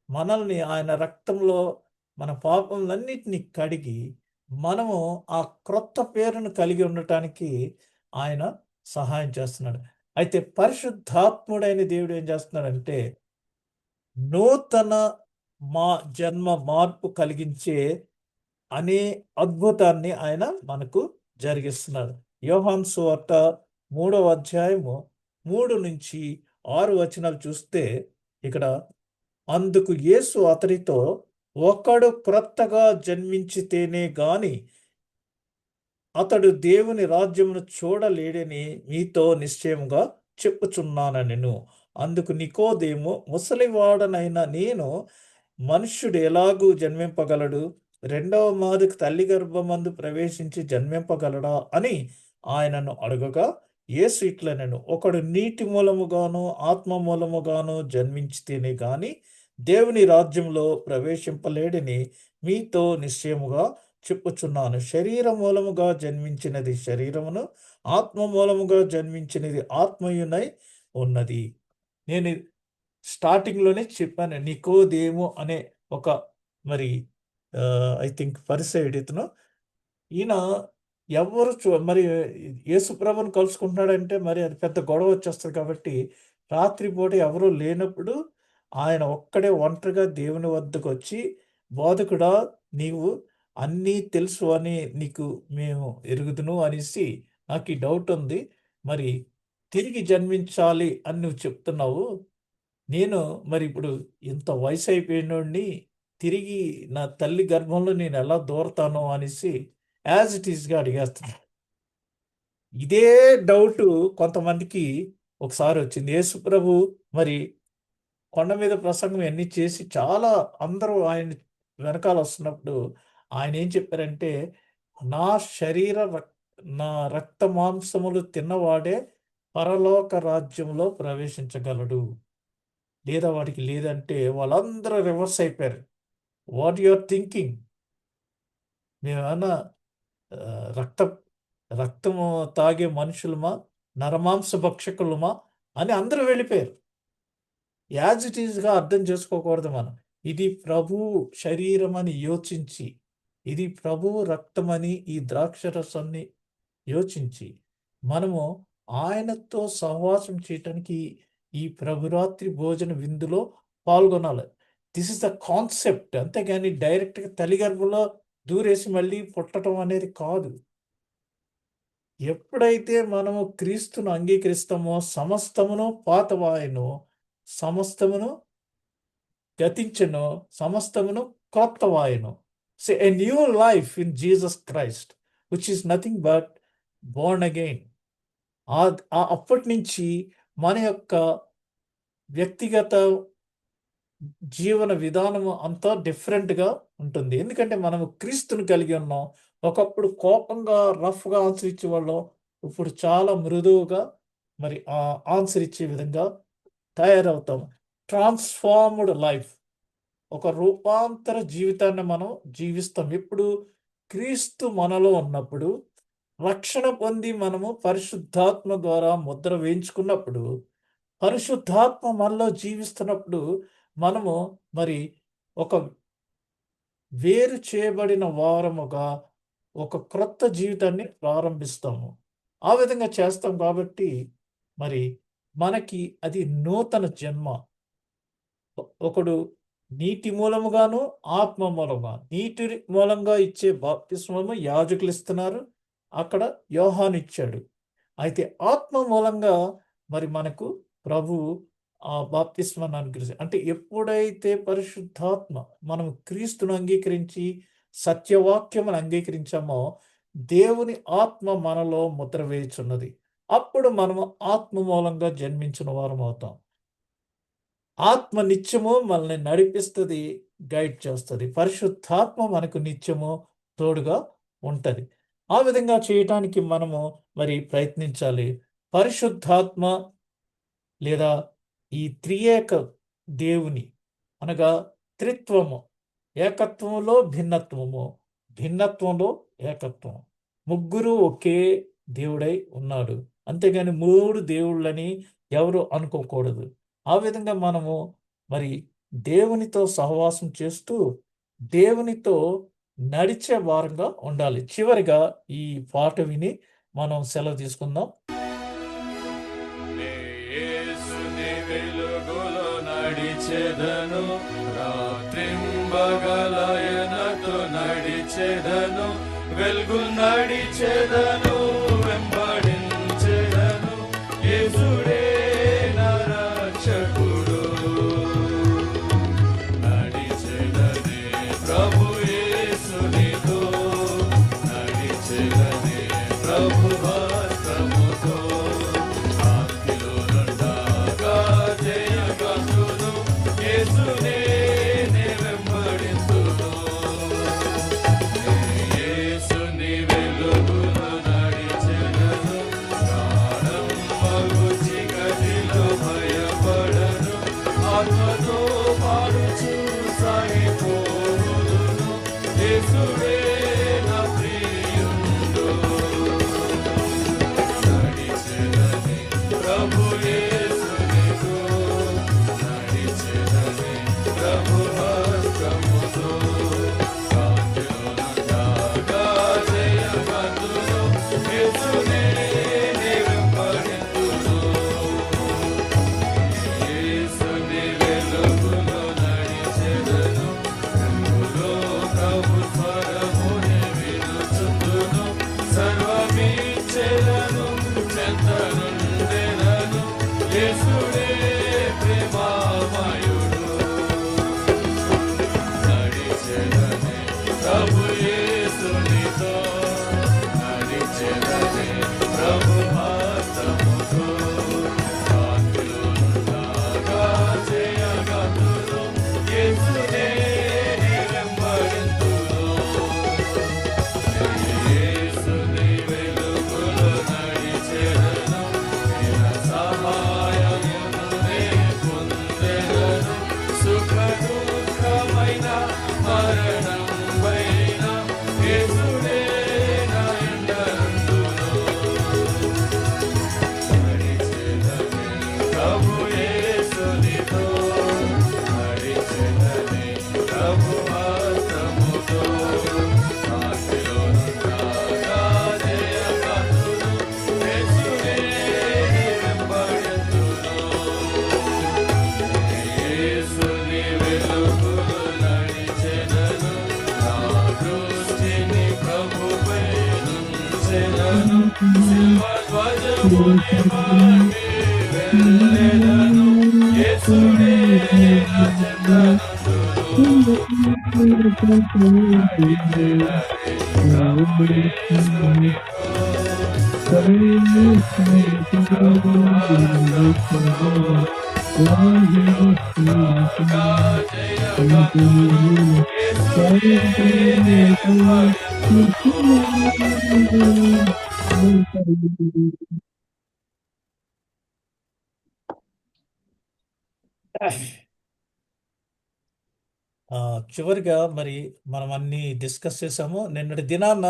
మనల్ని ఆయన రక్తంలో మన పాపములన్నిటినీ కడిగి మనము ఆ క్రొత్త పేరును కలిగి ఉండటానికి ఆయన సహాయం చేస్తున్నాడు. అయితే పరిశుద్ధాత్ముడైన దేవుడు ఏం చేస్తున్నాడంటే నూతన జన్మ మార్పు కలిగించే అనే అద్భుతాన్ని ఆయన మనకు జరిగిస్తున్నాడు. యోహాను సువార్త 3వ అధ్యాయము 3-6 వచనాలు చూస్తే ఇక్కడ అందుకు యేసు అతనితో, ఒకడు క్రొత్తగా జన్మించితేనే గాని అతడు దేవుని రాజ్యమును చూడలేడని మీతో నిశ్చయముగా చెప్పుచున్నానెను. అందుకు నికోదేము, ముసలివాడనైన నేను మనుష్యుడు ఎలాగూ జన్మింపగలడు? రెండవ మారుకు తల్లి గర్భమందు ప్రవేశించి జన్మింపగలడా అని ఆయనను అడగగా, యేసు ఇట్లనెను, ఒకడు నీటి మూలముగాను ఆత్మ మూలముగాను జన్మించితేనే గాని దేవుని రాజ్యంలో ప్రవేశింపలేడని మీతో నిశ్చయముగా చెప్పుచున్నాను. శరీర మూలముగా జన్మించినది శరీరమును, ఆత్మ మూలముగా జన్మించినది ఆత్మయునై ఉన్నది. నేను స్టార్టింగ్‌లోనే చెప్పాను. నికోదేము అనే ఒక మరి ఐ థింక్ పరిసయ్యుడు ఇతను. ఈయన ఎవ్వరు మరి యేసుప్రభుని కలుసుకుంటున్నాడంటే మరి అది పెద్ద గొడవ వచ్చేస్తది కాబట్టి రాత్రిపూట ఎవరు లేనప్పుడు ఆయన ఒక్కడే ఒంటరిగా దేవుని వద్దకొచ్చి, బోధకుడా నీవు అన్నీ తెలుసు అని నీకు మేము ఎరుగుదును అనేసి నాకు ఈ డౌట్ ఉంది. మరి తిరిగి జన్మించాలి అని నువ్వు చెప్తున్నావు. నేను మరి ఇప్పుడు ఇంత వయసు అయిపోయినోడిని తిరిగి నా తల్లి గర్భంలో నేను ఎలా దూరతాను అనేసి యాజ్ ఇట్ ఈస్‌గా అడిగేస్తున్నాడు. ఇదే డౌటు కొంతమందికి ఒకసారి వచ్చింది. యేసుప్రభు మరి కొండ మీద ప్రసంగం ఇయన్నీ చేసి చాలా అందరూ ఆయన వెనకాల వస్తున్నప్పుడు ఆయన ఏం చెప్పారంటే, నా శరీర నా రక్త మాంసములు తిన్నవాడే పరలోక రాజ్యంలో ప్రవేశించగలడు. లేదా వాడికి లేదంటే వాళ్ళందరూ రివర్స్ అయిపోయారు. What you are thinking? మేమేమన్నా రక్తము తాగే మనుషులమా? నరమాంస భక్షకులమా? అని అందరూ వెళ్ళిపోయారు. యాజ్ ఇట్ ఈస్‌గా అర్థం చేసుకోకూడదు మనం. ఇది ప్రభువు శరీరం అని యోచించి, ఇది ప్రభువు రక్తమని ఈ ద్రాక్షరసాన్ని యోచించి, మనము ఆయనతో సహవాసం చేయటానికి ఈ ప్రభురాత్రి భోజన విందులో పాల్గొనాలి. This is the concept. అంతేగాని డైరెక్ట్‌గా తల్లి గర్భంలో దూరేసి మళ్ళీ పుట్టటం అనేది కాదు. ఎప్పుడైతే మనము క్రీస్తును అంగీకరిస్తామో సమస్తమును పాతవాయెను, సమస్తమును గతించెను, సమస్తమును క్రొత్తవాయెను. So a new life in Jesus Christ which is nothing but born again. అప్పటి నుంచి మన యొక్క వ్యక్తిగత జీవన విధానము అంతా డిఫరెంట్‌గా ఉంటుంది. ఎందుకంటే మనము క్రీస్తుని కలిగి ఉన్నాం. ఒకప్పుడు కోపంగా, రఫ్‌గా ఆన్సర్ ఇచ్చేవాళ్ళం. ఇప్పుడు చాలా మృదువుగా మరి ఆన్సర్ ఇచ్చే విధంగా తయారవుతాం. Transformed life. ఒక రూపాంతర జీవితాన్ని మనం జీవిస్తాం. ఎప్పుడు క్రీస్తు మనలో ఉన్నప్పుడు, రక్షణ పొంది మనము పరిశుద్ధాత్మ ద్వారా ముద్ర వేయించుకున్నప్పుడు, పరిశుద్ధాత్మ మనలో జీవిస్తున్నప్పుడు మనము మరి ఒక వేరు చేయబడిన వారముగా ఒక క్రొత్త జీవితాన్ని ప్రారంభిస్తాము. ఆ విధంగా చేస్తాం కాబట్టి మరి మనకి అది నూతన జన్మ. ఒకడు నీటి మూలముగాను, ఆత్మ మూలముగా. నీటి మూలంగా ఇచ్చే బాప్తిస్మము యాజకులు ఇస్తున్నారు. అక్కడ యోహాను ఇచ్చాడు. అయితే ఆత్మ మూలంగా మరి మనకు ప్రభువు ఆ బాప్తిస్మాన్ని అనుగ్రహించారు. అంటే ఎప్పుడైతే పరిశుద్ధాత్మ మనం క్రీస్తును అంగీకరించి సత్యవాక్యమును అంగీకరించామో దేవుని ఆత్మ మనలో ముద్ర వేయుచున్నది. అప్పుడు మనము ఆత్మ మూలంగా జన్మించిన వారం అవుతాం. ఆత్మ నిత్యము మనల్ని నడిపిస్తది, గైడ్ చేస్తది. పరిశుద్ధాత్మ మనకు నిత్యము తోడుగా ఉంటది. ఆ విధంగా చేయటానికి మనము మరి ప్రయత్నించాలి. పరిశుద్ధాత్మ లేదా ఈ త్రియేక దేవుని అనగా త్రిత్వము, ఏకత్వములో భిన్నత్వము, భిన్నత్వంలో ఏకత్వం. ముగ్గురు ఒకే దేవుడై ఉన్నాడు. అంతేగాని 3 దేవుళ్ళని ఎవరు అనుకోకూడదు. ఆ విధంగా మనము మరి దేవునితో సహవాసం చేస్తూ, దేవునితో నడిచే వారంగా ఉండాలి. చివరిగా ఈ పాట విని మనం సెలవు తీసుకుందాం. నడిచెదను, రాత్రింబగలయనతో నడిచెదను, వెలుగు నడిచెదను, వెంబడించెదను, యేసుడే నా రక్షకుడు. నడిచెదనే ప్రభు యేసునితో, నడిచెదనే ప్రభు హస్తముతో, శాంతిలో నుండగా జయగంతును, యేసునే నే వెంబడింతును. యేసుని వెలుగులో నడిచెదను, ప్రాణం మగు చీకటిలో భయపడను, ఆత్మతో పాడుచు సాగిపోదును, యేసుడే నా ప్రియుండు. నడిచెదనే ప్రభు యేసునితో, నడిచెదనే ప్రభు హస్తముతో, శాంతిలో నుండగా జయగంతును, యేసునే నే వెంబడింతును. యేసుని వెలుగులో నడిచెదను, వెలుగులో ప్రభు స్వరముని వినుచుందును, సర్వమిచ్చెదను, చెంతనుండెదను, యేసుడే ప్రేమామయుడు. నడిచెదనే ప్రభు యేసునితో, నడిచెదనే ప్రభు హస్తముతో, శాంతిలో నుండగా జయగంతును, యేసునే నే వెంబడింతును. యేసుని వెలుగులో నడిచెదను, నిన సహాయమును నే పొందెదను, సుఖ దుఃఖమైన మరణంపైన యేసుడే నా ఎండనుండును. నడిచెదనే ప్రభు యేసునితో, నడిచెదనే ప్రభు హస్తముతో, శాంతిలో నుండగా జయగంతును, యేసునే నే వెంబడింతును. యేసుని వెలుగులో నడిచెదను, నా దృష్టిని ప్రభుపై నుంచెదను, సిల్వ ధ్వజముని వాగి వెళ్ళెదను, యేసుడే నా చెంతనుండును. నడిచెదనే ప్రభు యేసునితో, నడిచెదనే ప్రభు హస్తముతో, శాంతిలో జయగంతును, యేసునే నే వెంబడింతును. చివరిగా మరి మనం అన్ని డిస్కస్ చేసాము. నిన్నటి దినాన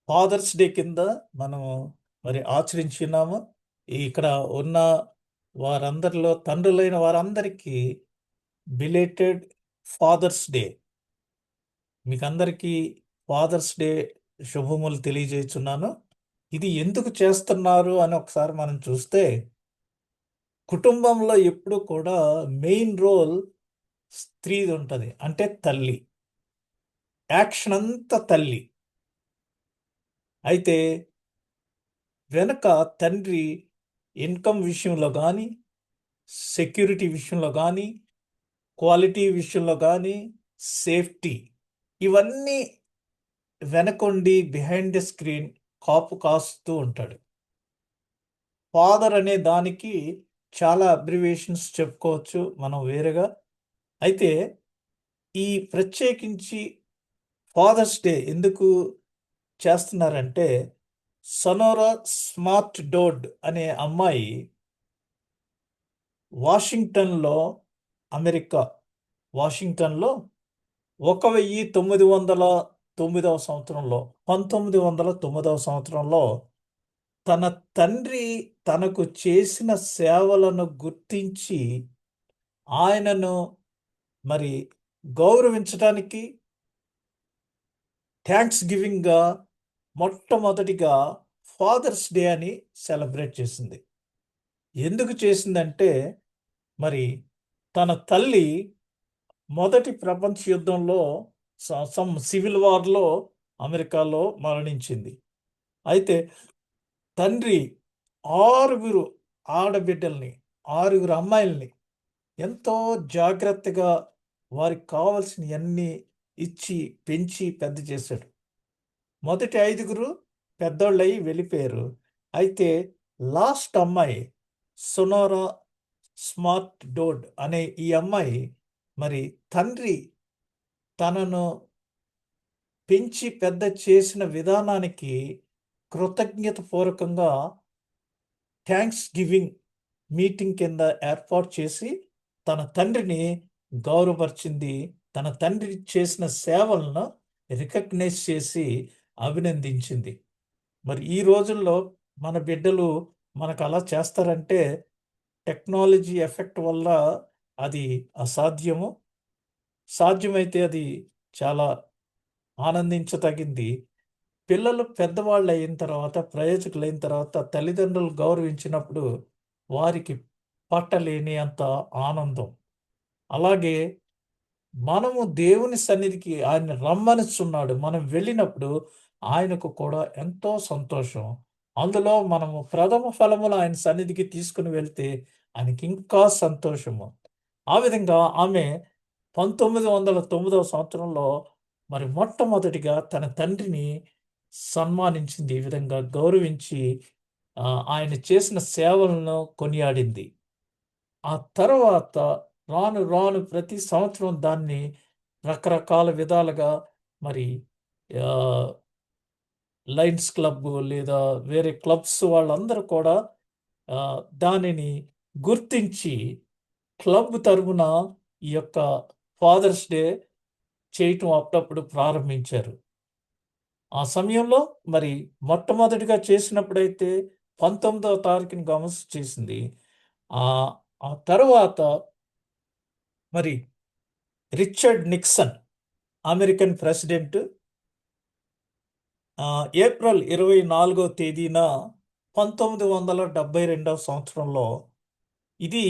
ఫాదర్స్ డే కింద మనము మరి ఆచరించున్నాము. ఇక్కడ ఉన్న వారందరిలో తండ్రులైన వారందరికీ బిలేటెడ్ ఫాదర్స్ డే. మీకందరికీ ఫాదర్స్ డే శుభములు తెలియజేస్తున్నాను. ఇది ఎందుకు చేస్తున్నారు అని ఒకసారి మనం చూస్తే, కుటుంబంలో ఎప్పుడు కూడా మెయిన్ రోల్ స్త్రీది ఉంటుంది, అంటే తల్లి. యాక్షన్ అంతా తల్లి. అయితే వెనక తండ్రి ఇన్కమ్ విషయంలో కానీ, సెక్యూరిటీ విషయంలో కానీ, క్వాలిటీ విషయంలో కానీ, సేఫ్టీ, ఇవన్నీ వెనకొండి బిహైండ్ ద స్క్రీన్ కాపు కాస్తూ ఉంటాడు. ఫాదర్ అనే దానికి చాలా అబ్రివేషన్స్ చెప్పుకోవచ్చు మనం వేరేగా. అయితే ఈ ప్రత్యేకించి ఫాదర్స్ డే ఎందుకు చేస్తున్నారంటే, సనోరా స్మార్ట్ డోడ్ అనే అమ్మాయి వాషింగ్టన్లో, అమెరికా వాషింగ్టన్లో 1909 సంవత్సరంలో 1909 సంవత్సరంలో తన తండ్రి తనకు చేసిన సేవలను గుర్తించి ఆయనను మరి గౌరవించడానికి థ్యాంక్స్ గివింగ్గా మొట్టమొదటిగా ఫాదర్స్ డే అని సెలబ్రేట్ చేసింది. ఎందుకు చేసిందంటే, మరి తన తల్లి మొదటి ప్రపంచ యుద్ధంలో సివిల్ వార్లో అమెరికాలో మరణించింది. అయితే తండ్రి 6 ఆడబిడ్డల్ని, 6 అమ్మాయిల్ని ఎంతో జాగ్రత్తగా వారికి కావాల్సినవన్నీ ఇచ్చి పెంచి పెద్ద చేశాడు. మొదటి 5 పెద్దోళ్ళయి వెళ్ళిపోయారు. అయితే లాస్ట్ అమ్మాయి సొనోరా స్మార్ట్ డోడ్ అనే ఈ అమ్మాయి మరి తండ్రి తనను పెంచి పెద్ద చేసిన విధానానికి కృతజ్ఞత పూర్వకంగా థ్యాంక్స్ గివింగ్ మీటింగ్ కింద ఏర్పాటు చేసి తన తండ్రిని గౌరవపరిచింది. తన తండ్రి చేసిన సేవలను రికగ్నైజ్ చేసి అభినందించింది. మరి ఈ రోజుల్లో మన బిడ్డలు మనకు అలా చేస్తారంటే టెక్నాలజీ ఎఫెక్ట్ వల్ల అది అసాధ్యము. సాధ్యమైతే అది చాలా ఆనందించదగింది. పిల్లలు పెద్దవాళ్ళు అయిన తర్వాత, ప్రయోజకులైన తర్వాత తల్లిదండ్రులు గౌరవించినప్పుడు వారికి పట్టలేని అంత ఆనందం. అలాగే మనము దేవుని సన్నిధికి ఆయన రమ్మనిస్తున్నాడు. మనం వెళ్ళినప్పుడు ఆయనకు కూడా ఎంతో సంతోషం. అందులో మనము ప్రథమ ఫలములు ఆయన సన్నిధికి తీసుకుని వెళ్తే ఆయనకి ఇంకా సంతోషము. ఆ విధంగా ఆమె 1909వ సంవత్సరంలో మరి మొట్టమొదటిగా తన తండ్రిని సన్మానించింది. ఈ విధంగా గౌరవించి ఆయన చేసిన సేవలను కొనియాడింది. ఆ తర్వాత రాను రాను ప్రతి సంవత్సరం దాన్ని రకరకాల విధాలుగా మరి లయన్స్ క్లబ్ లేదా వేరే క్లబ్స్ వాళ్ళందరూ కూడా దానిని గుర్తించి క్లబ్ తరపున ఈ యొక్క ఫాదర్స్ డే చేయటం అప్పుడప్పుడు ప్రారంభించారు. ఆ సమయంలో మరి మొట్టమొదటిగా చేసినప్పుడైతే 19వ తారీఖుని గమనించి చేసింది. ఆ తర్వాత మరి Richard Nixon American president April 24వ తేదీన 1972వ సంవత్సరంలో ఇది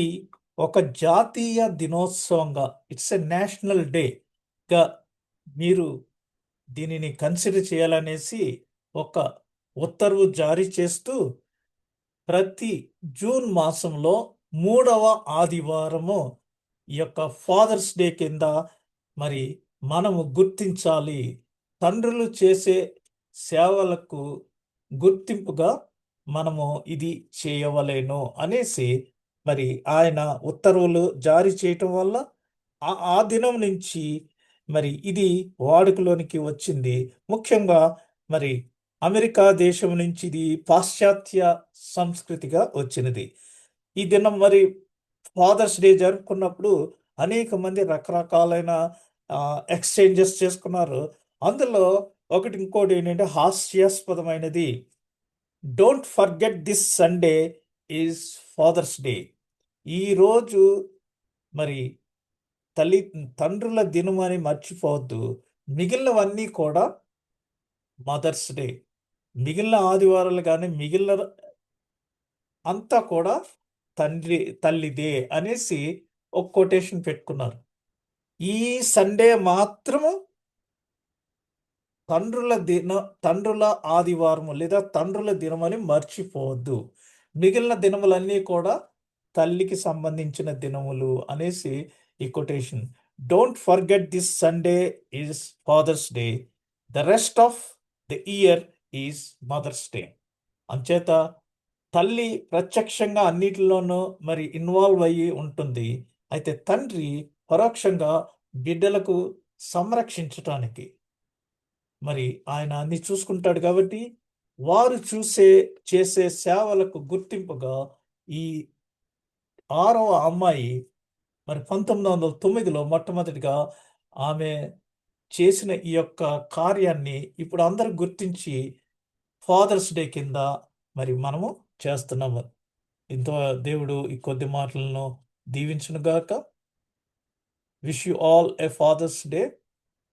ఒక జాతీయ దినోత్సవంగా, ఇట్స్ ఎ నేషనల్ డేగా మీరు దీనిని కన్సిడర్ చేయాలనేసి ఒక ఉత్తర్వు జారీ చేస్తూ ప్రతి జూన్ మాసంలో 3వ ఆదివారము ఈ యొక్క ఫాదర్స్ డే కింద మరి మనము గుర్తించాలి. తండ్రులు చేసే సేవలకు గుర్తింపుగా మనము ఇది చేయవలేను అనేసి మరి ఆయన ఉత్తర్వులు జారీ చేయటం వల్ల ఆ దినం నుంచి మరి ఇది వాడుకలోనికి వచ్చింది. ముఖ్యంగా మరి అమెరికా దేశం నుంచి ఇది పాశ్చాత్య సంస్కృతిగా వచ్చినది. ఈ దినం మరి ఫాదర్స్ డే జరుపుకున్నప్పుడు అనేక మంది రకరకాలైన ఎక్స్చేంజెస్ చేసుకున్నారు. అందులో ఇంకోటి ఏంటంటే హాస్యాస్పదమైనది, don't forget this Sunday is Father's Day. ఈరోజు మరి తండ్రుల దినం అని మర్చిపోవద్దు. మిగిలినవన్నీ కూడా మదర్స్ డే. మిగిలిన ఆదివారాలు కానీ మిగిలిన అంతా కూడా తల్లిదే అనేసి ఒక కొటేషన్ పెట్టుకున్నారు. ఈ సండే మాత్రము తండ్రుల ఆదివారము లేదా తండ్రుల దినమని మర్చిపోవద్దు. మిగిలిన దినములన్నీ కూడా తల్లికి సంబంధించిన దినములు అనేసి ఈ quotation. Don't forget this Sunday is Father's Day, the rest of the year is Mother's Day. అంచేత తల్లి ప్రత్యక్షంగా అన్నిటిలోనూ మరి ఇన్వాల్వ్ అయ్యి ఉంటుంది. అయితే తండ్రి పరోక్షంగా బిడ్డలకు సంరక్షించటానికి మరి ఆయన అన్ని చూసుకుంటాడు. కాబట్టి వారు చేసే సేవలకు గుర్తింపుగా ఈ 6వ అమ్మాయి మరి 1909లో మొట్టమొదటిగా ఆమె చేసిన ఈ యొక్క కార్యాన్ని ఇప్పుడు అందరూ గుర్తించి ఫాదర్స్ డే కింద మరి మనము చేస్తున్నాము. ఇంత దేవుడు ఈ కొద్ది మాటలను దీవించునుగాక. Wish you all a Father's day.